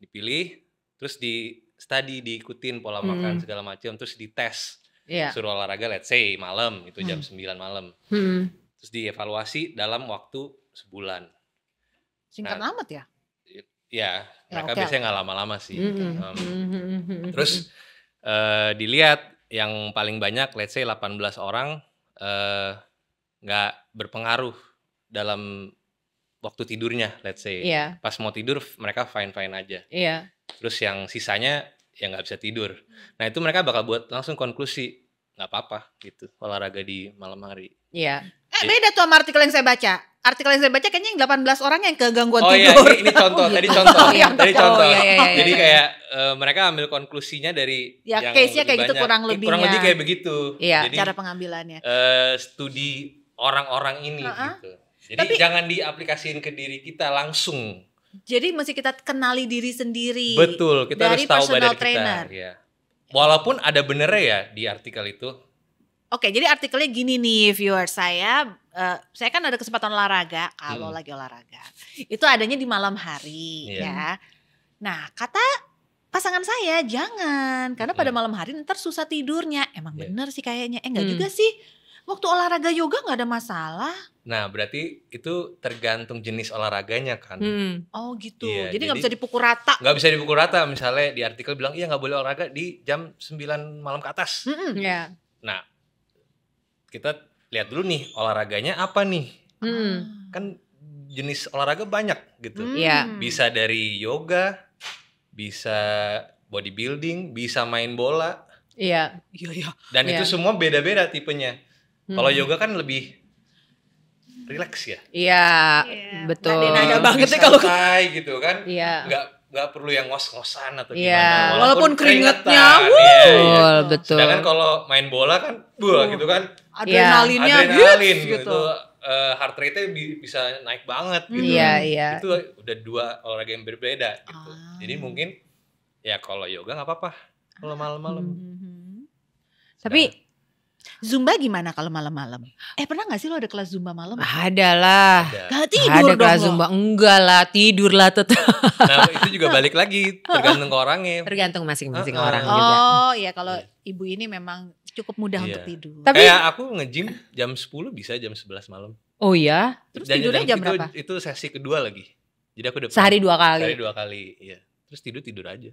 dipilih, terus di study, diikutin pola makan segala macam, terus dites, suruh olahraga let's say malam, itu jam 9 malam. Terus dievaluasi dalam waktu sebulan. Singkat amat ya? Ya, mereka biasanya nggak lama-lama sih. Terus dilihat yang paling banyak, let's say 18 orang nggak berpengaruh dalam waktu tidurnya, let's say. Pas mau tidur mereka fine-fine aja. Terus yang sisanya ya nggak bisa tidur. Nah itu mereka bakal buat langsung konklusi. nggak apa-apa gitu olahraga di malam hari. Iya. Beda tuh sama artikel yang saya baca. Artikel yang saya baca kayaknya yang 18 orang yang kegangguan Oh iya, tidur. ini contoh, tadi contoh. Iya, Tadi contoh. iya. Jadi kayak mereka ambil konklusinya dari Ya, yang case-nya lebih kayak gitu banyak. kurang lebihnya. Kurang lebih kayak begitu. Iya. Jadi Cara pengambilannya. studi orang-orang ini gitu. Jadi Tapi- jangan diaplikasiin ke diri kita langsung. Jadi mesti kita kenali diri sendiri. Betul, kita dari harus tahu personal badan trainer. kita. Ya. Walaupun ada benernya ya di artikel itu. Oke, jadi artikelnya gini nih viewer saya kan ada kesempatan olahraga kalau lagi olahraga. Itu adanya di malam hari ya. Nah, kata pasangan saya jangan karena pada malam hari ntar susah tidurnya. Emang bener sih kayaknya. Enggak juga sih. Waktu olahraga yoga nggak ada masalah. Nah, berarti itu tergantung jenis olahraganya kan. Oh gitu. Iya, jadi nggak jadi- bisa dipukul rata. Nggak bisa dipukul rata. Misalnya di artikel bilang, iya nggak boleh olahraga di jam 9 malam ke atas. Iya. Nah, kita lihat dulu nih olahraganya apa nih. Kan jenis olahraga banyak gitu. Iya. Bisa dari yoga, bisa bodybuilding, bisa main bola. Iya. Iya. Dan Iya. itu semua beda-beda tipenya. Kalau yoga kan lebih relax ya. Iya, betul. Nada Lebih banget ya kalau- santai gitu kan. Iya. Nggak perlu yang ngos-ngosan atau Iya. gimana. Walaupun keringetnya, keringetan, Betul, betul. Sedangkan kalau main bola kan, gitu kan. Adrenalinnya Adrenalin hits gitu. Heart rate-nya bisa naik banget gitu. Iya. Itu udah dua olahraga yang berbeda gitu. Jadi mungkin ya kalau yoga nggak apa-apa kalau malam-malam. Tapi Zumba gimana kalau malam-malam? Pernah gak sih lo ada kelas Zumba malam? adalah. Ada. Gak tidur Ada dong kelas lo? Zumba. Enggak lah, tidur lah tetap. Nah itu juga balik lagi tergantung ke orangnya. Tergantung masing-masing Heeh. orang juga. Oh iya kalau ibu ini memang cukup mudah Iya. untuk tidur. Tapi- Kayak aku nge-gym jam 10 bisa jam 11 malam. Oh ya? Terus tidurnya jam berapa? Itu sesi kedua lagi. Jadi aku udah Sehari 2 kali. Sehari 2 kali, iya. Terus tidur aja.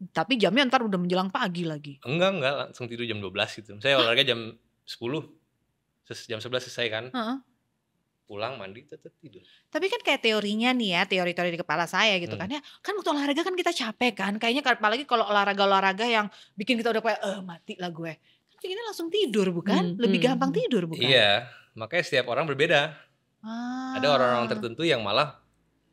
Tapi jamnya ntar udah menjelang pagi lagi. Enggak, langsung tidur jam 12 gitu. Saya olahraga jam 10. Jam 11 selesai kan. Heeh. Pulang mandi tetap tidur. Tapi kan kayak teorinya nih ya, teori-teori di kepala saya gitu kan ya. Kan waktu olahraga kan kita capek kan. Kayaknya apalagi kalau olahraga-olahraga yang bikin kita udah kayak mati lah gue. Kan pinginnya langsung tidur bukan? Lebih gampang tidur bukan? Iya, makanya setiap orang berbeda. Ah, Ada orang-orang tertentu yang malah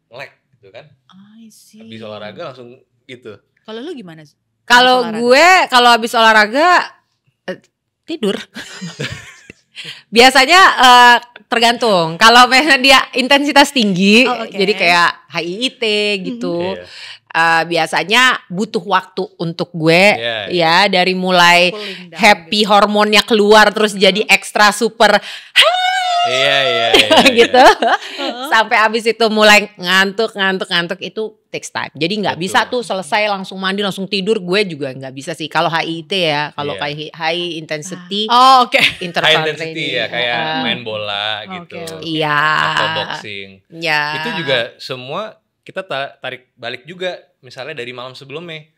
nge-lag gitu kan. I see. Habis olahraga langsung gitu. Kalau lu gimana? Kalau Habis olahraga. gue kalau habis olahraga tidur. Biasanya tergantung. Kalau memang dia intensitas tinggi, Oh, oke. jadi kayak HIIT gitu. Iya. Biasanya butuh waktu untuk gue, Iya, ya dari mulai Cooling down happy hormonnya keluar terus jadi ekstra super Iya. gitu. Sampai habis itu mulai ngantuk itu takes time. Jadi nggak Betul. bisa tuh selesai langsung mandi langsung tidur. Gue juga nggak bisa sih. Kalau HIIT ya, kalau Iya. kayak high intensity Oh, oke. interval High intensity training. ya, kayak Ah. main bola gitu. Oke. Iya. Atau boxing. Ya. Itu juga semua kita tarik balik juga. Misalnya dari malam sebelumnya.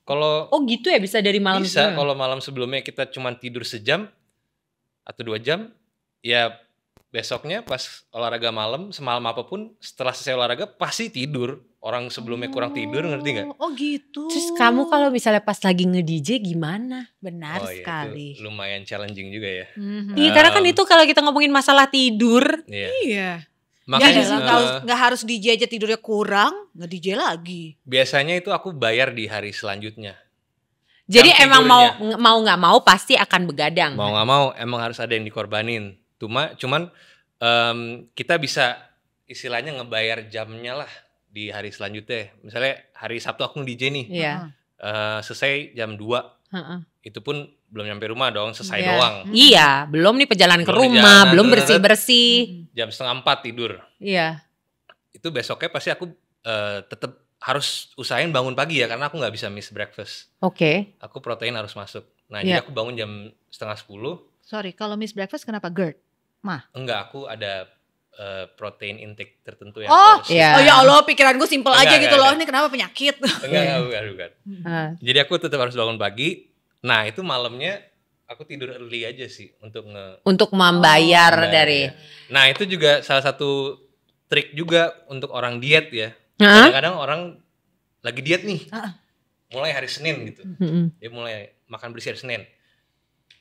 Kalau Oh gitu ya, bisa dari malam bisa, sebelumnya? kalau malam sebelumnya kita cuma tidur sejam atau 2 jam, ya besoknya pas olahraga malam, semalam apapun, setelah selesai olahraga pasti tidur. Orang sebelumnya kurang tidur, ngerti nggak? Oh gitu. Terus kamu kalau misalnya pas lagi nge-DJ gimana? Benar iya, sekali. itu lumayan challenging juga ya. Mhm. Iya, karena kan itu kalau kita ngomongin masalah tidur. Iya. Iya. Makanya Nggak harus DJ aja tidurnya kurang, nggak DJ lagi. biasanya itu aku bayar di hari selanjutnya. Jadi Jam emang tidurnya. mau nggak mau pasti akan begadang. Mau nggak mau emang harus ada yang dikorbanin. Cuman kita bisa istilahnya ngebayar jamnya lah di hari selanjutnya. Misalnya hari Sabtu aku DJ nih, Iya. selesai jam 2. Heeh. Itu pun belum nyampe rumah dong, selesai Iya. doang. Iya, belum nih perjalanan ke Belum rumah, perjalanan, belum terus- bersih-bersih. Jam 3:30 tidur. Iya. Itu besoknya pasti aku tetap harus usahain bangun pagi ya, karena aku nggak bisa miss breakfast. Oke. Aku protein harus masuk. Nah, Iya. jadi aku bangun jam 9:30. Sorry, kalau miss breakfast kenapa GERD? Enggak, aku ada protein intake tertentu yang Oh, harus. iya. Oh ya Allah, pikiran gue simpel aja Enggak, gitu loh. enggak. Ini kenapa penyakit? Enggak. Ah. Jadi aku tetap harus bangun pagi. Nah, itu malamnya aku tidur early aja sih untuk Untuk membayar Membayar, dari. ya. Nah, itu juga salah satu trik juga untuk orang diet ya. Hah? Kadang-kadang orang lagi diet nih. Heeh. Mulai hari Senin gitu. Mm-mm. Dia mulai makan berisi hari Senin.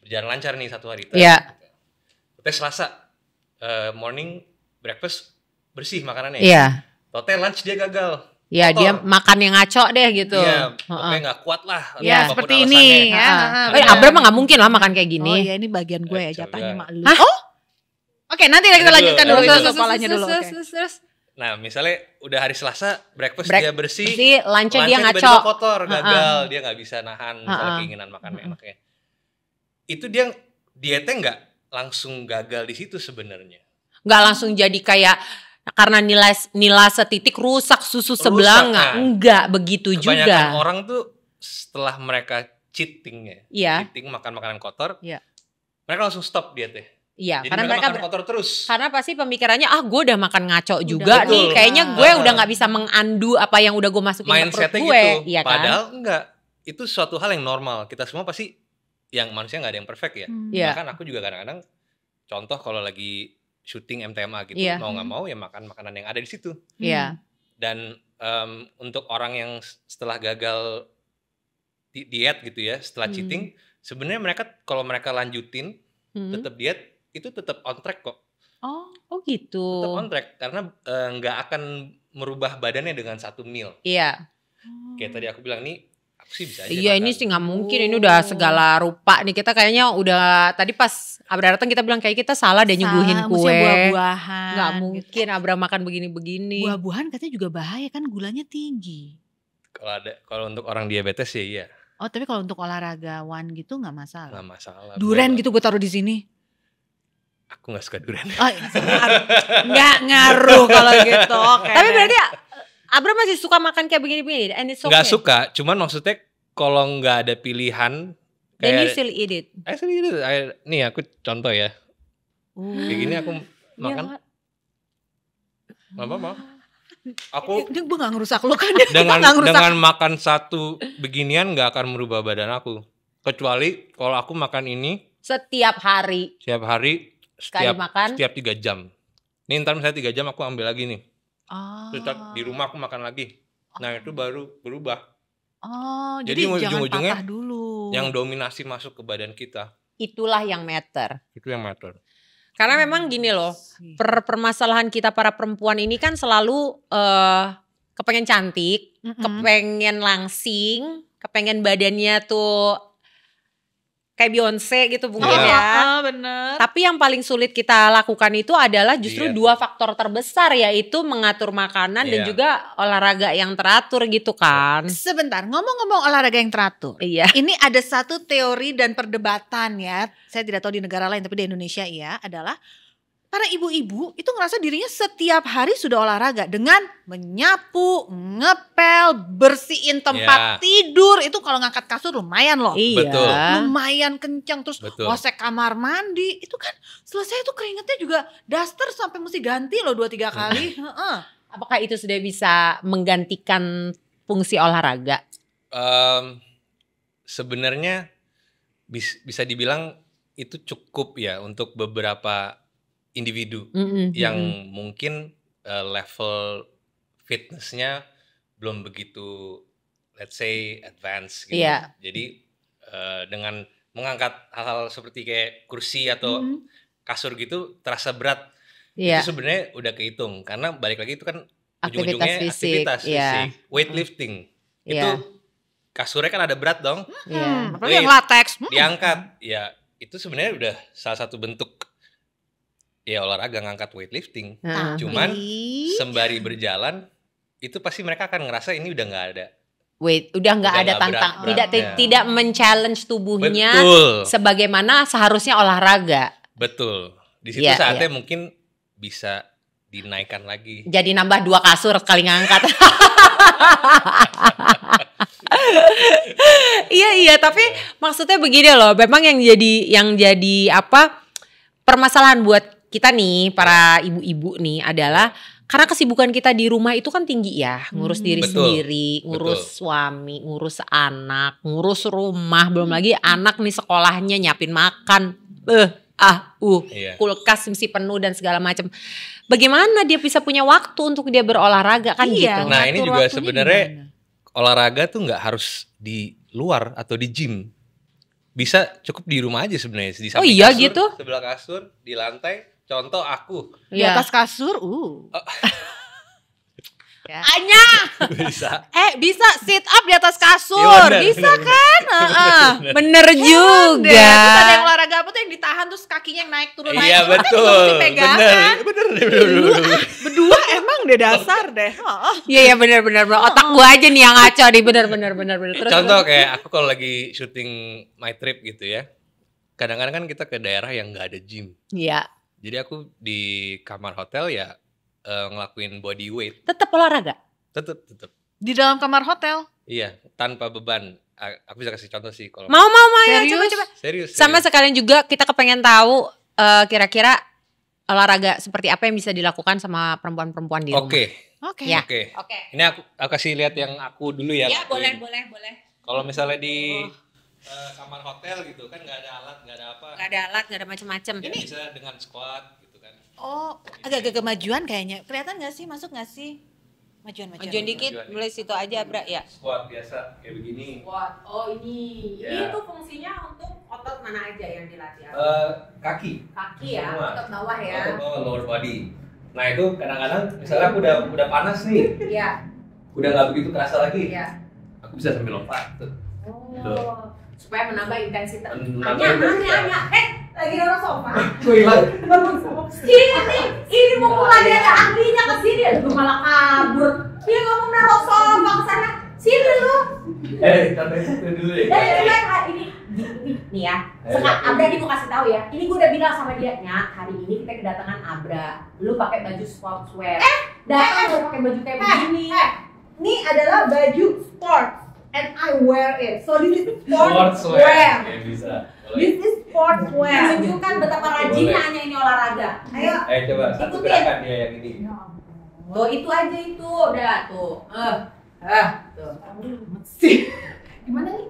berjalan lancar nih satu hari. Iya. Tes Selasa morning breakfast bersih makanannya. Iya. Total lunch dia gagal. Ya dia makan yang ngaco deh gitu. Iya, pokoknya nggak kuat lah. Ya seperti ini ya. Abram mah nggak mungkin lah makan kayak gini. Oh iya ini bagian gue ya, jatahnya mak lu. Oh? Oke, nanti kita lanjutkan dulu kepalanya dulu. Terus. Nah misalnya udah hari Selasa breakfast dia bersih. Lunch dia ngaco. Tiba-tiba kotor, gagal, dia nggak bisa nahan misalnya keinginan makan enaknya. Itu dia dietnya nggak langsung gagal di situ sebenarnya. Nggak langsung jadi kayak karena nilai setitik rusak susu sebelah enggak begitu juga. Kebanyakan orang tuh setelah mereka cheating makan makanan kotor, mereka langsung stop dietnya. Iya, jadi karena mereka makan kotor terus. Karena pasti pemikirannya gue udah makan ngaco juga nih, kayaknya gue udah nggak bisa mengandu apa yang udah gue masukin ke perut gue. Gitu. Iya kan? Padahal enggak, itu suatu hal yang normal. Kita semua pasti, yang manusia nggak ada yang perfect ya. Bahkan aku juga kadang-kadang contoh kalau lagi syuting MTMA gitu, mau nggak mau ya makan makanan yang ada di situ. Iya. Dan untuk orang yang setelah gagal diet gitu ya, setelah cheating, sebenarnya mereka kalau mereka lanjutin tetap diet, itu tetap on track kok. Oh gitu. Tetap on track karena nggak akan merubah badannya dengan satu meal. Iya. Kayak tadi aku bilang nih. Iya ini sih nggak mungkin, ini udah segala rupa nih, kita kayaknya udah tadi pas Abra datang kita bilang kayak kita salah deh nyuguhin kue. Buah-buahan. Nggak mungkin Abra makan begini-begini. Buah-buahan katanya juga bahaya kan, gulanya tinggi. Kalau untuk orang diabetes ya iya. Oh tapi kalau untuk olahragawan gitu nggak masalah. Nggak masalah. Durian gitu gue taruh di sini. Aku nggak suka durian. Nggak ngaruh kalau gitu. Okay. Tapi berarti Abra masih suka makan kayak begini-begini? Nggak suka, cuman maksudnya kalau nggak ada pilihan. Then you still eat it? I still eat it. Nih aku contoh ya. Kayak gini aku makan. Apa? Aku gue nggak ngerusak lo kan? Dengan makan satu beginian nggak akan merubah badan aku. Kecuali kalau aku makan ini. Setiap hari. Setiap 3 jam. Nih ntar misalnya 3 jam aku ambil lagi nih. Terus di rumah aku makan lagi. Nah itu baru berubah. Jadi ujung-ujungnya dulu. Yang dominasi masuk ke badan kita. Itulah yang matter. Itu yang matter. Karena memang gini loh, permasalahan kita para perempuan ini kan selalu kepengen cantik, kepengen langsing, kepengen badannya tuh kayak Beyonce gitu mungkin ya. Bener. Tapi yang paling sulit kita lakukan itu adalah justru dua faktor terbesar, yaitu mengatur makanan dan juga olahraga yang teratur gitu kan. Sebentar, ngomong-ngomong olahraga yang teratur. Iya. Ini ada satu teori dan perdebatan ya. Saya tidak tahu di negara lain tapi di Indonesia ya, adalah para ibu-ibu itu ngerasa dirinya setiap hari sudah olahraga dengan menyapu, ngepel, bersihin tempat tidur. Itu kalau ngangkat kasur lumayan loh. Iya. Betul. Lumayan kencang. Terus ngosek kamar mandi. Itu kan selesai itu keringetnya juga daster sampai mesti ganti loh 2-3 kali. Apakah itu sudah bisa menggantikan fungsi olahraga? Sebenarnya bisa dibilang itu cukup ya untuk beberapa individu yang mungkin level fitnessnya belum begitu, let's say, advance gitu. Yeah. Jadi dengan mengangkat hal-hal seperti kayak kursi atau kasur gitu terasa berat. Itu sebenarnya udah kehitung karena balik lagi itu kan ujung-ujungnya aktivitas fisik, weightlifting. Itu kasurnya kan ada berat dong. Apalagi yang latex. Diangkat, ya itu sebenarnya udah salah satu bentuk olahraga ngangkat weightlifting. Cuman sembari berjalan itu pasti mereka akan ngerasa ini udah nggak ada. Udah nggak ada tantang, tidak men-challenge tubuhnya. Betul. Sebagaimana seharusnya olahraga. Betul. Di situ saatnya mungkin bisa dinaikkan lagi. Jadi nambah 2 kasur sekali ngangkat. Iya, tapi maksudnya begini loh. Memang yang jadi apa permasalahan buat kita nih para ibu-ibu nih adalah karena kesibukan kita di rumah itu kan tinggi ya, ngurus diri sendiri, ngurus suami, ngurus anak, ngurus rumah, belum lagi anak nih sekolahnya nyiapin makan, kulkas mesti penuh dan segala macam. Bagaimana dia bisa punya waktu untuk dia berolahraga kan gitu? Nah ini juga sebenarnya olahraga tuh nggak harus di luar atau di gym. bisa cukup di rumah aja sebenarnya, di samping iya kasur, gitu? sebelah kasur, di lantai. Contoh aku. Di atas kasur, Ya. Anya. Bisa. Bisa sit up di atas kasur. Ya, bener, bisa bener, kan? Bener juga. Terus ada yang olahraga apa tuh yang ditahan terus kakinya yang naik turun naik Iya turun. betul. Pegangan. Bener. Berdua emang deh dasar deh. Iya benar. Otak gua aja nih yang ngaco nih benar. Terus, Contoh kayak aku kalau lagi syuting My Trip gitu ya. Kadang-kadang kan kita ke daerah yang nggak ada gym. Iya. Jadi aku di kamar hotel ya ngelakuin body weight. Tetap olahraga. Tetep. Di dalam kamar hotel. Iya, tanpa beban. Aku bisa kasih contoh sih kalau Mau ya Serius? coba. serius. Sama sekalian juga kita kepengen tahu kira-kira olahraga seperti apa yang bisa dilakukan sama perempuan-perempuan di rumah. Oke. Ya. Oke. Oke. Ini aku kasih lihat yang aku dulu ya. Ya lakuin. boleh. Kalau misalnya di kamar hotel gitu kan nggak ada alat, nggak ada apa. Gak ada alat, gak ada macam-macam. Ya, bisa dengan squat gitu kan. Oh, agak kemajuan kayaknya. Kelihatan nggak sih? Masuk nggak sih? Majuan. Majuan dikit, Majuan. boleh situ aja, Bra, ya. Squat biasa kayak begini. Oh ini, Ya. itu fungsinya untuk otot mana aja yang dilatih? Kaki. Kaki ya, Semua. otot bawah ya. Otot bawah, lower body. Nah itu kadang-kadang misalnya aku udah panas nih, Iya. udah nggak begitu kerasa lagi. Iya. Aku bisa sambil lompat tuh. Oh, supaya menambah intensitas. Menambah Anya. Lagi dorong sofa. Aku hilang. Ini mau mulai ada ahlinya ke sini, lu malah kabur. Dia ngomong naruh sofa ke sana. Sini lu. Sampai situ dulu ya. Ini nih ya. Abra nih mau kasih tahu ya. Ini gue udah bilang sama dia, Nya, hari ini kita kedatangan Abra. Lu pakai baju sportswear. Datang lu pakai baju kayak begini. Ini adalah baju sports and I wear it. So this is sportswear. Ya bisa. This is sportswear. Menunjukkan betapa rajinnya Anya ini olahraga. Ayo. Coba satu Ikutin. gerakan dia yang ini. Tuh itu aja itu. Udah tuh. Tuh. Gimana nih?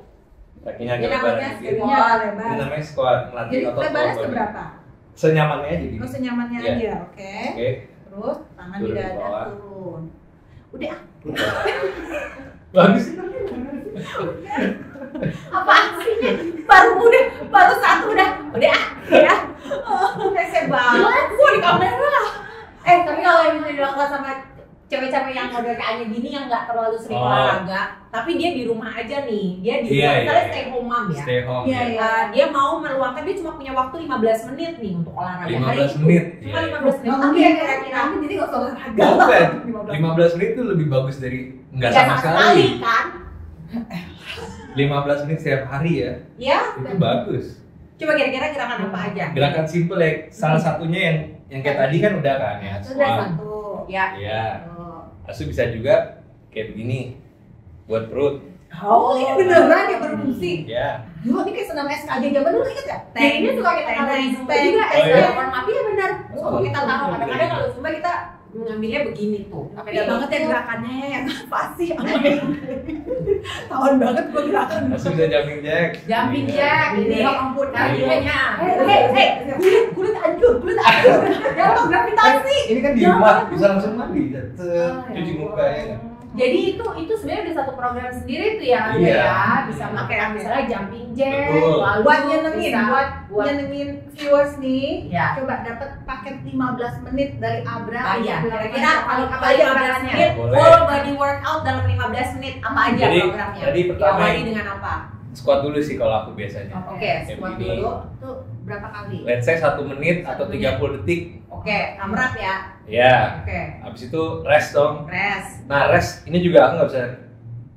Kakinya Ini agak lebar namanya dikit. squat. Ini namanya squat, melatih Jadi otot lebarnya lower body. seberapa? Senyamannya aja gitu. Oh senyamannya Iya. aja, oke. Oke. Terus tangan di Turun ke dada bawah. turun. Udah. Bagus. Apaan sih? Baru satu udah ya. Rese banget. Gua di kamera. Tapi kalau yang bisa dilakukan sama cewek-cewek yang model kayak Anya gini yang nggak terlalu sering olahraga, tapi dia di rumah aja nih. Dia di rumah, misalnya stay home mom ya. Stay home. Iya, ya. iya. Dia mau meluangkan, dia cuma punya waktu 15 menit nih untuk olahraga 15 menit. Cuma Iya. 15 menit. Tapi Tapi ya kira-kira jadi nggak usah olahraga. Bukan. 15 menit itu lebih bagus dari nggak sama sekali. kan? 15 menit setiap hari ya. Ya. Itu bagus. Coba kira-kira gerakan apa aja? Gerakan simple ya. Salah satunya yang kayak tadi kan udah kan ya. Sudah Squat. satu. Ya. Iya. Lalu bisa juga kayak begini buat perut. Oh, ini beneran ya berfungsi. Ya. Dulu ini kayak senam SKJ zaman dulu inget ya? Tekniknya suka kita taruh di Zumba juga. Oh, iya? Warm up ya benar. Suka kita taruh kadang-kadang kalau Zumba kita mengambilnya begini tuh. Beda banget ya gerakannya yang pasti. Tahun banget gua gerakan. Langsung bisa jumping jack. Jumping jack ini. Ya ampun. Kardionya. Kulit hancur. Jatuh gravitasi. Ini kan di rumah bisa langsung mandi. Cuci muka ya. Jadi itu sebenarnya udah satu program sendiri tuh ya, Iya. ya. Bisa pakai misalnya jumping jack, Betul. lalu Buat nyenengin, bisa buat nyenengin viewers nih. Ya. Coba dapat paket 15 menit dari Abra. Ya, untuk kira-kira melakukan kalau apa apa aja 15 gerakannya? menit Boleh. full body workout dalam 15 menit apa aja Jadi, programnya? tadi pertama Diawali dengan apa? Squat dulu sih kalau aku biasanya. Oke, Kayak squat begini. dulu. Tuh berapa kali? Let's say 1 menit atau 30 detik. Oke, AMRAP ya. Ya. Oke, Habis itu rest dong. rest. Nah rest ini juga aku nggak bisa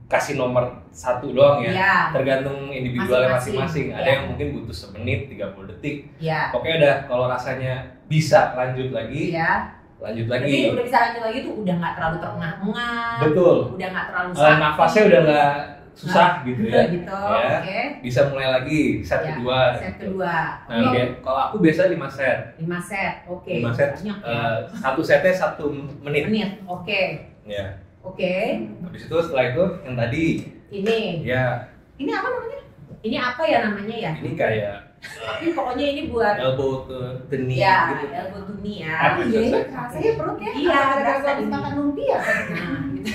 kasih nomor 1 doang ya. Iya. Tergantung individualnya Masing-masing. masing-masing. Ada Iya. yang mungkin butuh 1 menit, 30 detik. Ya. Pokoknya udah kalau rasanya bisa lanjut lagi, Iya. lanjut Jadi lagi. udah bisa lanjut lagi tuh udah nggak terlalu terengah-engah. Betul. Udah nggak terlalu sakit. Nafasnya udah nggak susah gitu ya. Gitu. Ya. Oke. Bisa mulai lagi set Ya, kedua. Set gitu. kedua. Nah, kalau aku biasa 5 set. 5 set. Oke. 5 set. Banyak ya. Satu setnya 1 menit. Oke. Ya. Oke. Habis itu setelah itu yang tadi Ini. ya Ini apa namanya? Ini apa ya namanya ya? ini kayak Tapi pokoknya ini buat elbow to the knee ya, gitu. elbow to knee ya. Apa itu? Iya, rasanya perut ya. Iya, Gara-gara berasa habis ini. makan lumpia. Nah, gitu.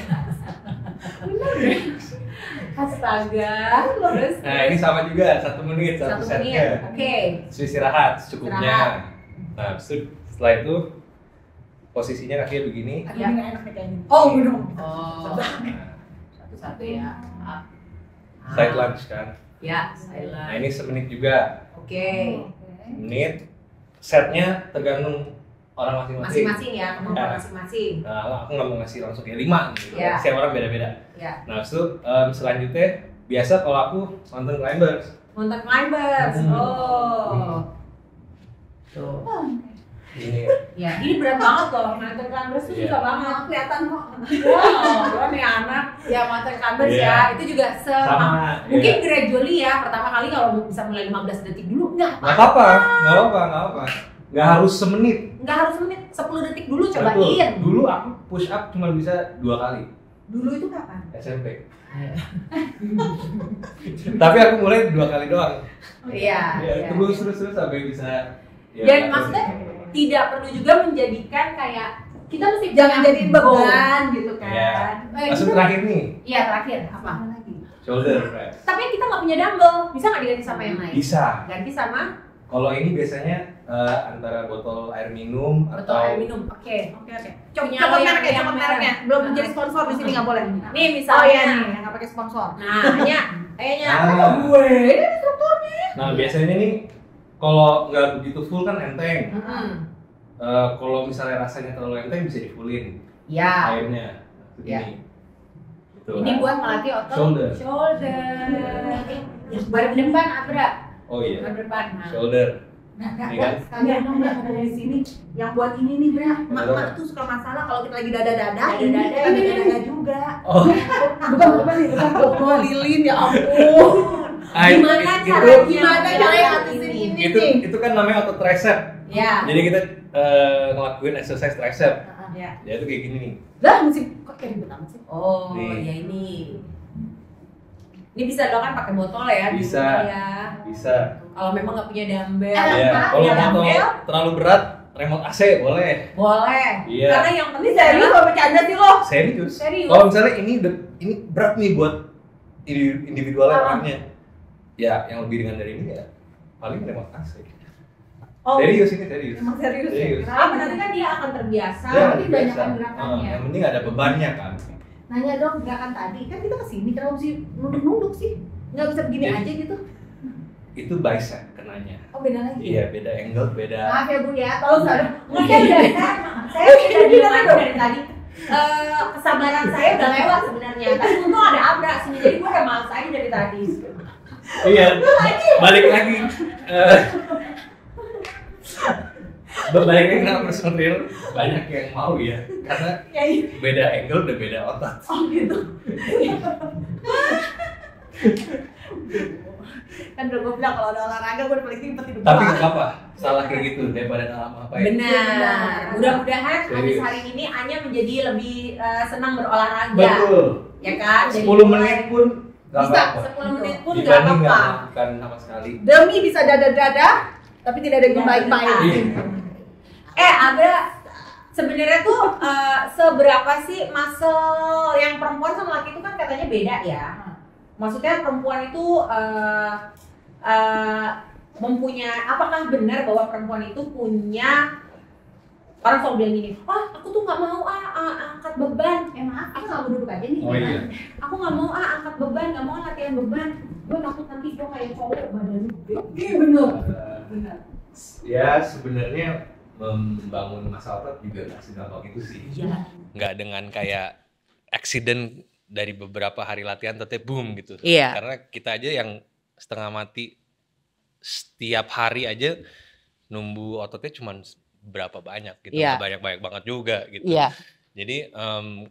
Astaga. Terus Nah ini sama juga 1 menit satu 1 setnya. menit. Oke. Terus istirahat secukupnya. Nah setelah itu posisinya kakinya begini. Aduh, ini nggak enak nih kayaknya. Oh, belum. Oh. Nah, Satu-satu ya. side lunge kan. Ya, Nah silent. ini semenit juga. Oke. Menit. Setnya tergantung orang masing-masing. Masing-masing ya, kemampuan masing-masing. Nah aku nggak mau ngasih langsung kayak 5 gitu. Ya. Setiap orang beda-beda. Ya. Nah itu selanjutnya biasa kalau aku mountain climbers. Mountain climbers. Hmm. Tuh. Ini Ya, ini berat banget loh. Mountain climbers tuh Iya. susah banget. Kelihatan kok. Wow, nih anak. Ya, mountain climbers Iya. ya. Itu juga sama. mungkin Iya. gradually ya. Pertama kali kalau bisa mulai 15 detik dulu Nggak apa-apa. Nggak harus semenit. Nggak harus menit, 10 detik dulu Betul. cobain. Dulu aku push up cuma bisa 2 kali. Dulu itu kapan? SMP. Tapi aku mulai 2 kali doang. Iya. Ya, terus sampai bisa. Ya, Dan maksudnya tidak perlu juga menjadikan kayak kita mesti Jangan punya jadiin goal. beban gitu kan. Iya. Eh, Langsung kita- terakhir nih, Iya terakhir apa? Apa lagi? shoulder press. Tapi kita nggak punya dumbbell, bisa nggak diganti sama yang lain? Bisa. Ganti sama Kalau ini biasanya antara botol air minum botol atau air minum. Oke. Oke. Punya Copot lo yang- mereknya, yang copot merah. mereknya. Belum Nah. menjadi sponsor di sini nggak boleh. Nih Oh misalnya. iya nih, yang nggak pakai sponsor. Nah, kayaknya Ah. gue. Nah biasanya nih kalau nggak begitu full kan enteng. Mm-mm. Kalau misalnya rasanya terlalu enteng bisa di fullin Ya. airnya. Ya. Ini. Gitu, Ini kan? buat melatih otot Shoulder. Baru depan Abra. Oh iya. Baru depan. Nah. Shoulder. Nah, Ini kan? sekalian dong Bra, ngomong di sini. Yang buat ini nih, Bra. Kenapa? Mak tuh suka masalah kalau kita lagi dada-dada. Ini Dada-dada, kita ini. dada-dada juga. Oh. Bukan lilin ya ampun. Gimana itu, caranya? Gimana caranya ngatasin ini itu, nih? itu kan namanya otot tricep. Ya. Jadi kita ngelakuin exercise tricep. Ya. Ya itu kayak gini nih. Lah, mesti kok kayak ribet amat sih. Oh, Nih. ya ini. Ini bisa dilakukan pakai botol ya. di Bisa. rumah ya. Bisa. Kalau memang nggak punya dumbbell. Iya. Apa? Kalau Ya, botol dumbbell? terlalu berat, remote AC boleh. Boleh. Iya. Karena yang penting Serius adalah lo bercanda sih lo? Serius. Serius. Kalau misalnya ini berat nih buat individualnya orangnya. Ya, yang lebih ringan dari ini ya paling remote AC. Oh, Serius ini serius. emang serius ya? Serius. Kenapa? Nanti kan dia akan terbiasa. Ya, nanti banyak biasa. gerakannya. Yang penting ada bebannya kan. Nanya dong gerakan tadi, kan kita kesini kenapa mesti nunduk-nunduk sih? Nggak bisa begini Jadi- aja gitu? Itu bicep kenanya. Oh beda lagi? Iya, beda angle, beda. Maaf ya Bu ya, tolong sadar. Mungkin dari saya sudah bilang dari tadi. Kesabaran saya udah lewat sebenarnya. Tapi untung ada Abra sini, jadi gue udah males aja dari tadi. Iya, balik lagi. Balik lagi kenapa personal trainer banyak yang mau ya, karena Ya, iya. beda angle dan beda otot. Oh gitu. Kan udah gue bilang kalau ada olahraga gue udah paling ribet hidup Tapi gua. nggak apa-apa, salah kayak gitu daripada nggak ngapain. Benar. Mudah-mudahan habis Serius. hari ini Anya menjadi lebih senang berolahraga. Betul. Ya kan? Jadi 10 menit pun nggak bisa, apa-apa. 10 menit pun nggak Dibanding nggak apa-apa. melakukan sama sekali. Demi bisa dada-dada, tapi tidak ada yang baik-baik. Iya. Ada sebenarnya tuh seberapa sih muscle yang perempuan sama laki itu kan katanya beda ya. Maksudnya perempuan itu mempunyai, apakah benar bahwa perempuan itu punya, orang selalu bilang gini, aku tuh nggak mau angkat beban. Maaf, aku nggak mau duduk aja nih. Oh iya. Aku nggak mau angkat beban, nggak mau latihan beban. Gue takut nanti gue kayak cowok badan gede. Iya bener. Eh, Ya sebenarnya membangun masa otot juga nggak segampang itu sih. Iya. Nggak dengan kayak accident dari beberapa hari latihan tetep boom gitu. Iya. Karena kita aja yang setengah mati setiap hari aja numbu ototnya cuman berapa banyak gitu. Iya. Nggak banyak-banyak banget juga gitu. Iya. Jadi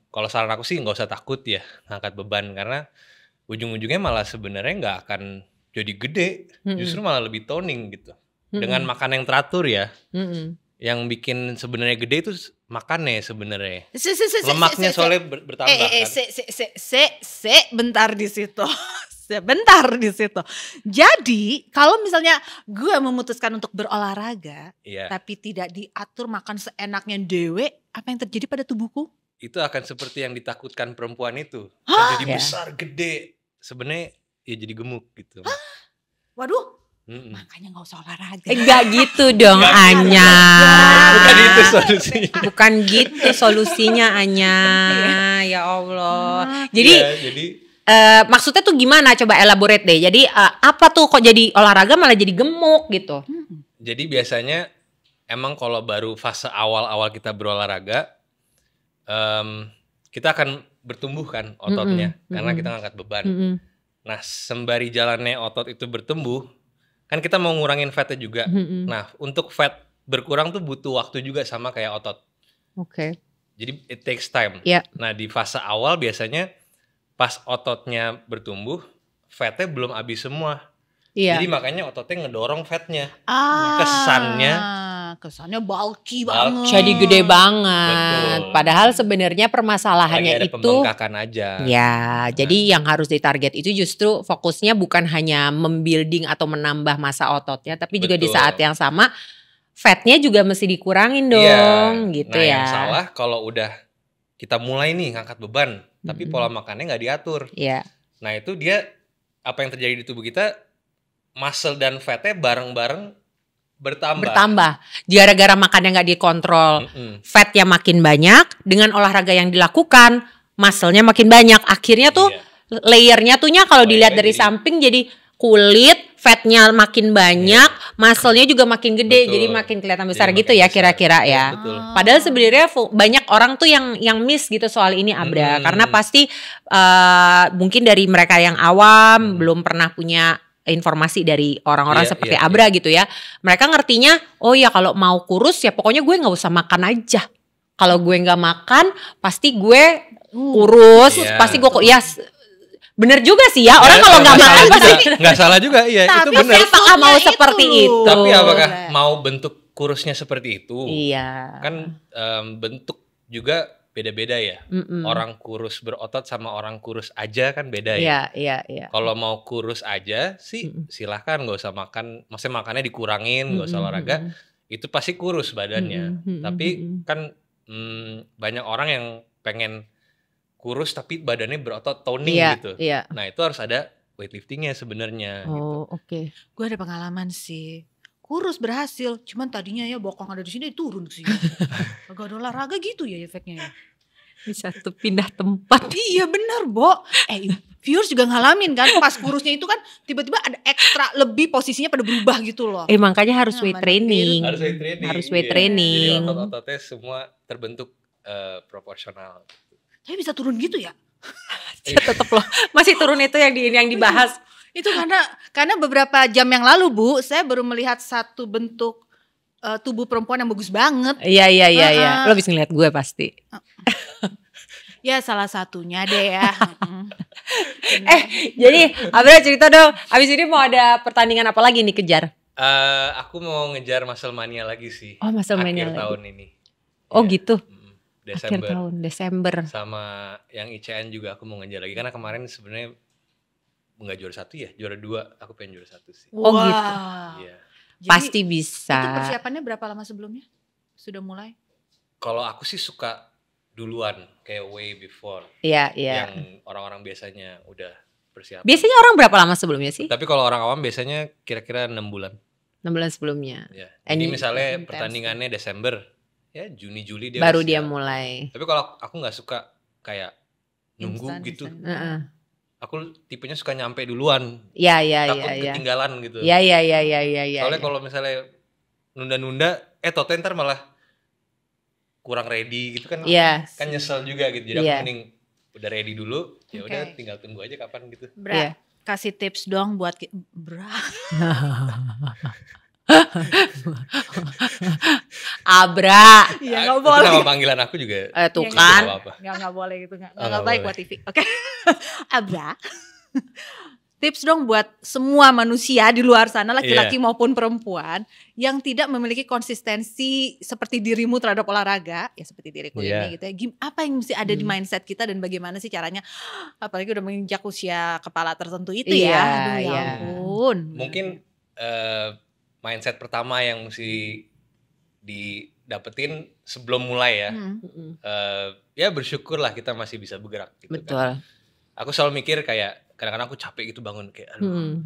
kalau saran aku sih nggak usah takut ya ngangkat beban, karena ujung-ujungnya malah sebenarnya nggak akan jadi gede, justru malah lebih toning gitu. Dengan makan yang teratur ya. Yang bikin sebenarnya gede itu makannya sebenarnya. Lemaknya soalnya bertambah kan. Bentar di situ. Sebentar di situ. Jadi kalau misalnya gue memutuskan untuk berolahraga, Iya. tapi tidak diatur makan seenaknya dewe, apa yang terjadi pada tubuhku? Itu akan seperti yang ditakutkan perempuan itu. Hah? Jadi Ya. besar, gede. sebenarnya ya jadi gemuk gitu. Waduh, Mm-mm. makanya nggak usah olahraga. Enggak gitu dong Nggak, Anya. Bukan itu solusinya. Bukan gitu solusinya Anya. Ya Allah. Jadi Iya, jadi maksudnya tuh gimana? Coba elaborate deh. Jadi apa tuh kok jadi olahraga malah jadi gemuk gitu? Jadi biasanya emang kalau baru fase awal-awal kita berolahraga, kita akan bertumbuh kan ototnya, karena kita ngangkat beban. Nah, sembari jalannya otot itu bertumbuh, kan kita mau ngurangin fatnya juga. Nah, untuk fat berkurang tuh butuh waktu juga sama kayak otot. Oke. Jadi it takes time. Iya. Nah, di fase awal biasanya pas ototnya bertumbuh, fatnya belum habis semua. Iya. Jadi makanya ototnya ngedorong fatnya. Kesannya bulky Bulky. banget. Jadi gede banget. Betul. Padahal sebenarnya Lagi permasalahannya ada itu pembengkakan aja. ya, jadi yang harus ditarget itu justru fokusnya bukan hanya membuilding atau menambah massa ototnya, tapi juga di Betul. saat yang sama fatnya juga mesti dikurangin dong, gitu nah, ya. yang salah kalau udah kita mulai nih ngangkat beban, tapi pola makannya nggak diatur. Iya. Nah itu dia apa yang terjadi di tubuh kita, muscle dan fatnya bareng-bareng bertambah. Gara-gara makannya nggak dikontrol, Mm-mm. fatnya makin banyak. Dengan olahraga yang dilakukan, muscle-nya makin banyak. Akhirnya tuh Iya. layernya tuhnya kalau dilihat Layernya dari jadi- samping jadi kulit, fatnya makin banyak, muscle-nya juga makin gede, Betul. jadi makin kelihatan besar Jadi gitu makin ya besar. kira-kira Iya, ya. betul. Padahal sebenarnya banyak orang tuh yang miss gitu soal ini Abra, karena pasti mungkin dari mereka yang awam belum pernah punya informasi dari orang-orang Iya, seperti iya, Abra gitu ya. Mereka ngertinya, oh ya kalau mau kurus ya pokoknya gue nggak usah makan aja. Kalau gue nggak makan, pasti gue kurus, Iya. pasti gue bener juga sih ya. Orang kalau nggak makan pasti. Nggak salah juga, iya itu Tapi benar. Apakah mau itu seperti loh. itu? Tapi apakah Boleh. mau bentuk kurusnya seperti itu? Iya. Kan bentuk juga beda-beda ya. Orang kurus berotot sama orang kurus aja kan beda ya. Iya. Kalau mau kurus aja sih silahkan, nggak usah makan, maksudnya makannya dikurangin, nggak usah olahraga, itu pasti kurus badannya. Tapi kan banyak orang yang pengen kurus tapi badannya berotot, toning Iya, gitu. iya. Nah itu harus ada weightliftingnya sebenarnya. Gitu. Oh, oke. Gue ada pengalaman sih. Kurus berhasil, cuman tadinya ya bokong ada di sini turun ke sini. Agak ada olahraga gitu ya efeknya ya. Bisa tuh pindah tempat. Iya bener, Bo. Viewers juga ngalamin kan pas kurusnya itu kan tiba-tiba ada ekstra lebih posisinya pada berubah gitu loh. Makanya harus weight Mana training. Harus weight training. Harus weight iya. training. Jadi otot-ototnya semua terbentuk proporsional. Tapi bisa turun gitu ya? Ya, tetep loh. Masih turun itu yang dibahas. Itu karena beberapa jam yang lalu Bu, saya baru melihat satu bentuk tubuh perempuan yang bagus banget. Iya. Lo bisa ngeliat gue pasti. Ya salah satunya deh ya. Jadi Abra cerita dong. Abis ini mau ada pertandingan apa lagi nih kejar? Aku mau ngejar Muscle Mania lagi sih. Oh, Muscle Mania akhir lagi. tahun ini. Oh Iya. gitu. Desember. Akhir tahun Desember. Sama yang ICN juga aku mau ngejar lagi, karena kemarin sebenarnya nggak juara 1 ya, juara 2. Aku pengen juara 1 sih. Oh, gitu. Iya. Jadi, Pasti bisa. Itu persiapannya berapa lama sebelumnya? Sudah mulai? Kalau aku sih suka duluan, kayak way before. Iya. Yang orang-orang biasanya udah persiapan. Biasanya orang berapa lama sebelumnya sih? Tapi kalau orang awam biasanya kira-kira 6 bulan. 6 bulan sebelumnya. Ya. And Jadi you- misalnya intens. pertandingannya Desember, ya Juni Juli dia Baru udah dia siap. mulai. Tapi kalau aku nggak suka kayak nunggu Instan, gitu. instan. Heeh. Aku tipenya suka nyampe duluan. Iya. Takut ketinggalan gitu. Iya. Soalnya kalau misalnya nunda-nunda, total ntar malah kurang ready gitu kan. Iya. Kan nyesel juga gitu. Jadi Iya. aku mending udah ready dulu, ya udah Oke. tinggal tunggu aja kapan gitu. Bra, Iya. kasih tips dong buat Abra. Iya Itu nggak boleh. nama panggilan aku juga. Tuh Iya, kan. Nggak apa-apa. Nggak boleh gitu, nggak nggak baik boleh. buat TV. Oke, Abra. Tips dong buat semua manusia di luar sana, laki-laki maupun perempuan, yang tidak memiliki konsistensi seperti dirimu terhadap olahraga, ya seperti diriku Iya. ini gitu ya. Apa yang mesti ada di mindset kita dan bagaimana sih caranya? Apalagi udah menginjak usia kepala tertentu itu Iya, ya. Aduh ya iya. ampun. Mungkin mindset pertama yang mesti didapetin sebelum mulai ya. Hmm. Ya bersyukurlah kita masih bisa bergerak gitu kan. Betul. Aku selalu mikir kayak kadang-kadang aku capek gitu bangun kayak aduh.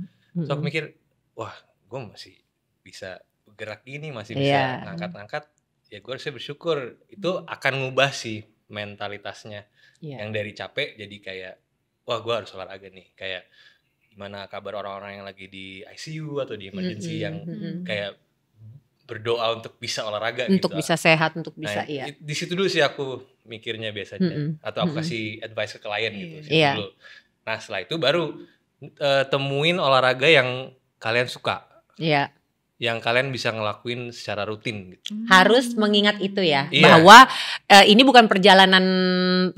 So aku mikir, wah gue masih bisa bergerak gini, masih bisa ngangkat-ngangkat, ya gue harusnya bersyukur. Itu akan ngubah sih mentalitasnya, yang dari capek jadi kayak, wah gue harus olahraga nih. Kayak gimana kabar orang-orang yang lagi di ICU atau di emergency yang kayak berdoa untuk bisa olahraga untuk gitu. bisa sehat, untuk bisa Di situ dulu sih aku mikirnya biasanya, atau aku kasih advice ke klien gitu dulu. Nah setelah itu baru temuin olahraga yang kalian suka, yang kalian bisa ngelakuin secara rutin gitu. Harus mengingat itu ya, bahwa ini bukan perjalanan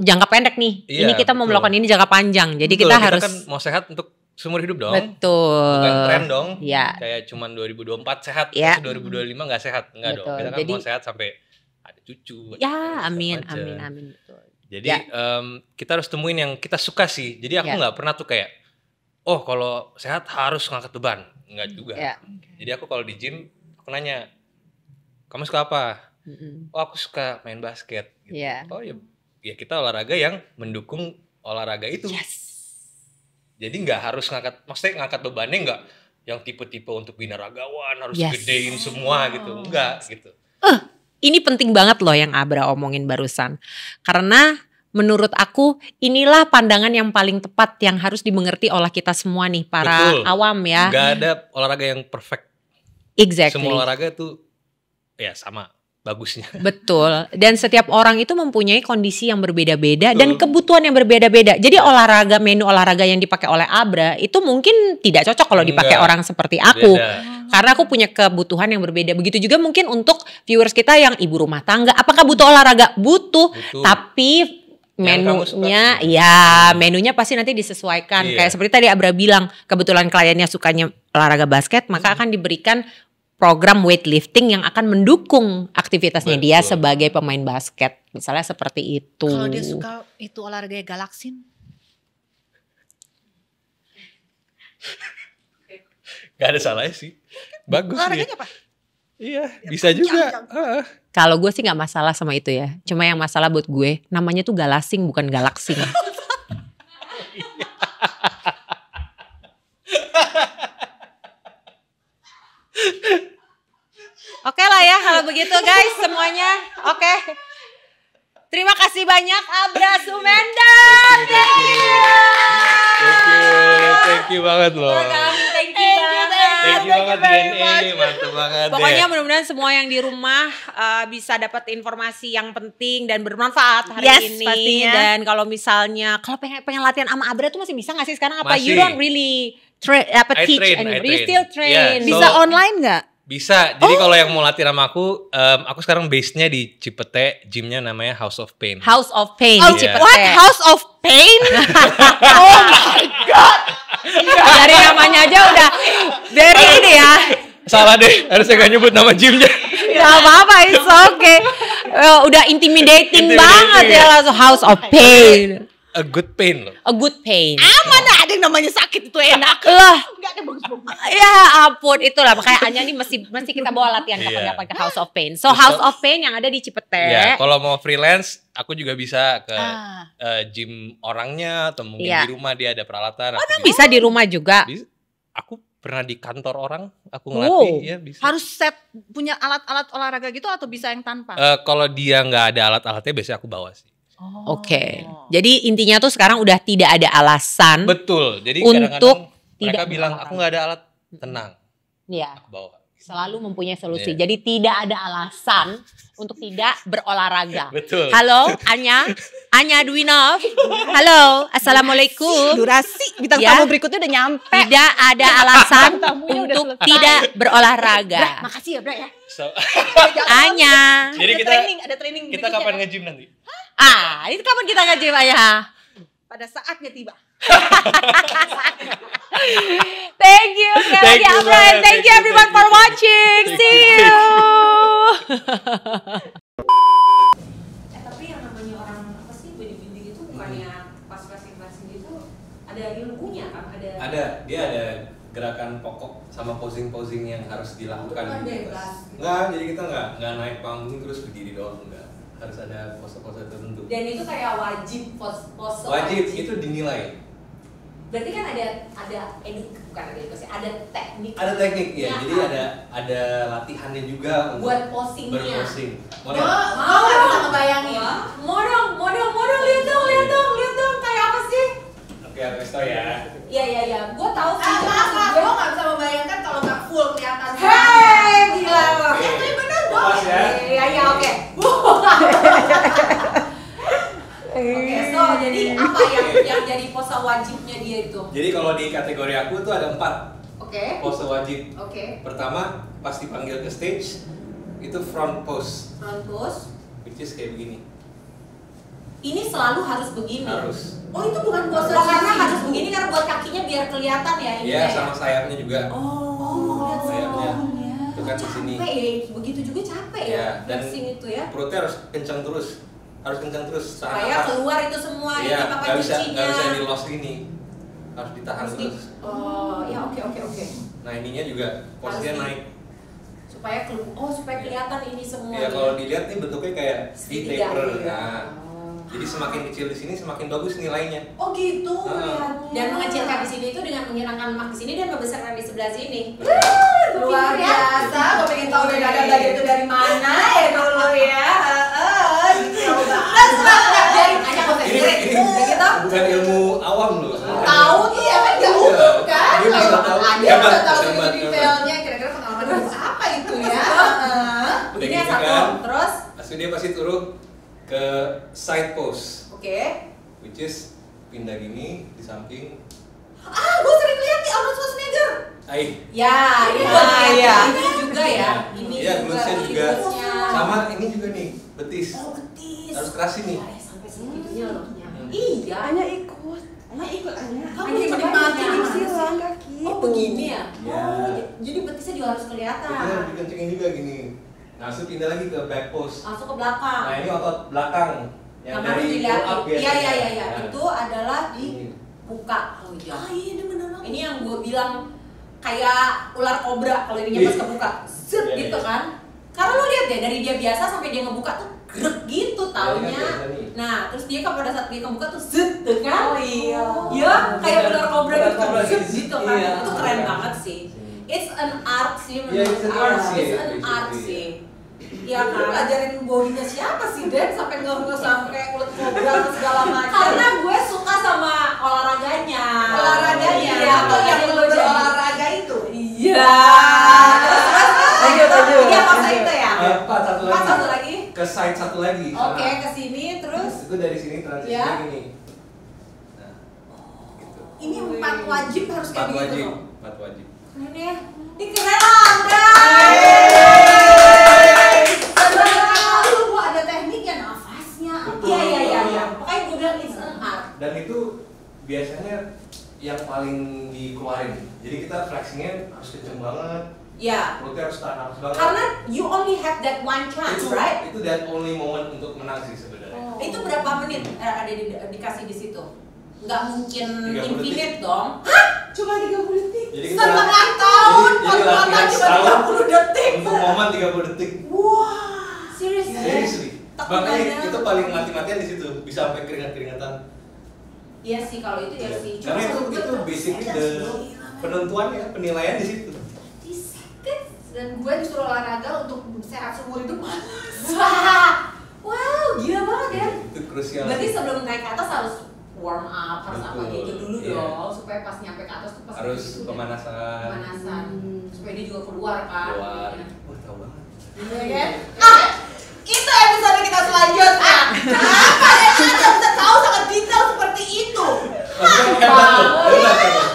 jangka pendek nih. Ini kita mau melakukan ini jangka panjang. Jadi kita harus kan mau sehat untuk seumur hidup dong. Betul. Bukan tren dong. Kayak cuman 2024 sehat, 2025 nggak sehat, nggak dong. Kita kan jadi, mau sehat sampai ada cucu. Ya, amin. Betul. Jadi kita harus temuin yang kita suka sih. Jadi aku nggak pernah tuh kayak, oh kalau sehat harus ngangkat beban. Enggak juga. Jadi aku kalau di gym, aku nanya, kamu suka apa? Oh aku suka main basket. Gitu. Oh ya kita olahraga yang mendukung olahraga itu. Jadi nggak harus maksudnya ngangkat bebannya nggak yang tipe-tipe untuk binaragawan harus gedein semua gitu. Enggak gitu. Ini penting banget loh yang Abra omongin barusan. Karena menurut aku inilah pandangan yang paling tepat yang harus dimengerti oleh kita semua nih para awam ya. Gak ada olahraga yang perfect. Exactly. Semua olahraga itu ya sama bagusnya. Betul. Dan setiap orang itu mempunyai kondisi yang berbeda-beda dan kebutuhan yang berbeda-beda. Jadi menu olahraga yang dipakai oleh Abra itu mungkin tidak cocok kalau dipakai orang seperti aku. Karena aku punya kebutuhan yang berbeda. Begitu juga mungkin untuk viewers kita yang ibu rumah tangga. Apakah butuh olahraga? Butuh. Tapi menunya pasti nanti disesuaikan. Kayak seperti tadi Abra bilang, kebetulan kliennya sukanya olahraga basket, maka akan diberikan program weightlifting yang akan mendukung aktivitasnya dia sebagai pemain basket. Misalnya seperti itu. Kalau dia suka itu olahraga galaksin? Gak ada salahnya sih. Bagus olahraganya apa? Iya, bisa juga. Kalau gue sih gak masalah sama itu ya. Cuma yang masalah buat gue, namanya tuh galasing bukan galaksing. Oke lah ya kalau begitu guys semuanya. Oke. Terima kasih banyak Abra Sumenda. Thank you banget loh. Thank you banget DNA, mantap banget. Pokoknya mudah-mudahan semua yang di rumah bisa dapat informasi yang penting dan bermanfaat hari ini. Pastinya. Dan kalau misalnya pengen latihan sama Abra tuh masih bisa nggak sih sekarang? Apa you don't really teach anymore? You still train? Bisa online nggak? Bisa. Jadi kalau yang mau latihan sama aku sekarang base-nya di Cipete, gymnya namanya House of Pain. House of Pain di Cipete. What? House of Pain? Oh my god. Dari namanya aja udah dari ini ya. Salah deh, harusnya gak nyebut nama gymnya. Gak apa-apa, it's okay. Udah intimidating banget ya langsung House of Pain. A good pain loh. A good pain. Mana ada yang namanya sakit itu enak. Loh. Enggak ada bagus-bagus. Ya ampun, itulah makanya Anya nih mesti kita bawa latihan kapan-kapan ke House of Pain. So House of Pain yang ada di Cipete. Ya, kalau mau freelance aku juga bisa ke gym orangnya atau mungkin di rumah dia ada peralatan. Bisa di rumah juga. Aku pernah di kantor orang, aku ngelatih ya bisa. Harus set punya alat-alat olahraga gitu atau bisa yang tanpa? Kalau dia nggak ada alat-alatnya biasanya aku bawa sih. Oke. Jadi intinya tuh sekarang udah tidak ada alasan. Betul. Jadi untuk mereka bilang aku nggak ada alat, tenang. Iya. Aku bawa. Selalu mempunyai solusi. Jadi tidak ada alasan untuk tidak berolahraga. Betul. Halo, Anya Dwinov. Halo, assalamualaikum. Durasi bintang tamu berikutnya udah nyampe. Tidak ada alasan untuk tidak berolahraga. Makasih ya, Bra ya. Anya. Jadi ada training. Kita kapan nge-gym nanti? Itu kapan kita nge-gym Ayah? Pada saatnya tiba. Thank you, Kelly Abra, and thank you everyone for watching. See you. Tapi yang namanya orang apa sih bodybuilding itu bukannya pas flexing gitu ada ilmunya kan? Ada, dia ada gerakan pokok sama posing-posing yang harus dilakukan. Enggak, jadi kita nggak naik panggung terus berdiri doang, enggak. Harus ada pose-pose tertentu. Dan itu kayak wajib pose. Wajib, itu dinilai. Berarti kan bukan ada edukasi, ada teknik. Ada teknik ya, Ya, jadi ada latihannya juga untuk buat posingnya. berposing. Mau nggak bisa ngebayangin? Mau dong, lihat dong, kayak apa sih? Oke, aku kasih tau ya. Iya, gue tahu sih. Maaf, gue nggak bisa membayangkan kalau nggak full kelihatan. Hei, gila lo. Oke. Ini bener dong. Pas ya. Iya, oke. Oke, so jadi apa yang jadi pose wajibnya dia itu? Jadi kalau di kategori aku tuh ada 4 Oke. pose wajib. Oke. Pertama, pas dipanggil ke stage itu front pose, Front pose. which is kayak begini. Ini selalu harus begini. Harus. Oh itu bukan pose. Karena harus begini karena buat kakinya biar kelihatan ya ini. Iya, sama sayapnya juga. Oh, Sayapnya. Itu kan di sini. capek ya, begitu juga capek ya. Iya, dan Flexing itu ya. Perutnya harus kencang terus. Tahan Supaya nafas. keluar itu semua Iya, ini apa nggak bisa cucinya. di loss gini. Harus ditahan terus. Oh, ya oke. Nah, ininya juga posisinya Harus naik. supaya kelihatan ini semua. Ya kalau dilihat nih bentuknya kayak Segitiga, V-taper. iya. Nah, jadi semakin kecil di sini semakin bagus nilainya. Oh gitu. Ah. Dan mengecilkan di sini itu dengan menghilangkan lemak di sini dan membesarkan di sebelah sini. Luar biasa. Gue pengen tahu dari dada tadi itu dari mana ya dulu ya. Dari hanya kok sendiri. Gitu. Bukan ilmu awam loh. Tahu tuh ya kan nggak utuh kan. Ini bisa tahu. Ada Hebat, udah tahu hebat, segitu detailnya. Kira-kira pengalaman itu apa itu ya? Begini Udah satu, gitu kan. terus Langsung dia pasti turun ke side pose, oke. which is pindah gini di samping. Ah, gue sering lihat di Arnold Schwarzenegger. Ya, ini Iya, buat iya. ini juga ya. Ini Iya, glutesnya juga. glutesnya. Sama ini juga nih, betis. Oh, betis. Harus kerasin nih. Ya, sampai segitunya loh. Hmm. Iya. Hanya ikut Anya. Kamu Hanya menikmati coba Silang kaki. Oh, begini ya? Ya. Oh, jadi betisnya juga harus kelihatan. Itu harus dikencengin juga gini. Nah, langsung pindah lagi ke back pose. Langsung ke belakang. Nah, ini otot belakang yang Yang harus dari dilihat. pull up Iya, biasanya. iya. Nah, Itu adalah di ini. buka. Oh iya. Ah iya ini bener banget. Ini yang gue bilang kayak ular kobra kalau ininya pas kebuka, zet Iya, gitu iya. kan. Karena lo lihat deh dari dia biasa sampai dia ngebuka tuh grek gitu taunya. Iya, kan, biasa nih. Nah, terus dia kan pada saat dia ngebuka tuh zet tuh kan. Oh, iya. Ya, kayak ular kobra Ular gitu, kobra zet gitu. gitu kan. Iya. Itu keren banget sih. It's an art sih menurut Iya, it's an art sih, It's an art basically. sih. Iya Lu kan? ngajarin bodinya siapa sih Den sampai nge sampai ulet kobra atau segala macam? Karena gue suka sama olahraganya. olahraganya Iya, atau yang makanya lu gue jadi- berolahraga itu. Iya. Lanjut. Iya, masa itu ya. Empat satu Pas lagi. satu lagi. Ke side satu lagi. Oke, Nah, ke sini terus. itu dari sini transisi Ya. gini. Nah, gitu. Ini 4 wajib harus kayak Empat gitu wajib. dong. Empat wajib. Keren ya. Ini keren lah, Andra. Sebenarnya lu gua ada tekniknya nafasnya. Betul. Iya. Pokoknya gue bilang it's an art. Dan itu biasanya yang paling dikeluarin. Jadi kita flexingnya harus kenceng banget. Ya. Perutnya harus tahan nafas banget. Karena you only have that one chance, right? Itu that only moment untuk menang sih sebenarnya. Itu berapa menit ada dikasih di situ? Nggak mungkin 30 infinite dong. Cuma 30 detik. Jadi kita Setengah tahun jadi penguatan latihan cuma setahun 30 detik. untuk momen 30 detik. Wah. Seriously? Seriously. Tekanannya- Makanya itu paling mati-matian di situ, bisa sampai keringat-keringatan. Iya sih, kalau itu ya sih. Cuma Karena kalau gue itu tetap basically sadar the sih. penentuan ya, penilaian di situ. 30 seconds. Dan gue disuruh olahraga untuk sehat seumur hidup. Wah, wow, gila banget ya. Itu krusial. Berarti sih. sebelum naik ke atas harus warm up, harus apa Betul, gitu dulu iya. dong, supaya pas nyampe ke atas tuh pas Harus gitu, pemanasan. pemanasan, supaya dia juga keluar kan. Keluar. Iya. Wah, tahu banget. Iya kan? Itu episode kita selanjutnya. Apa yang Anda bisa tahu sangat detail seperti itu? Hebat tuh, hebat.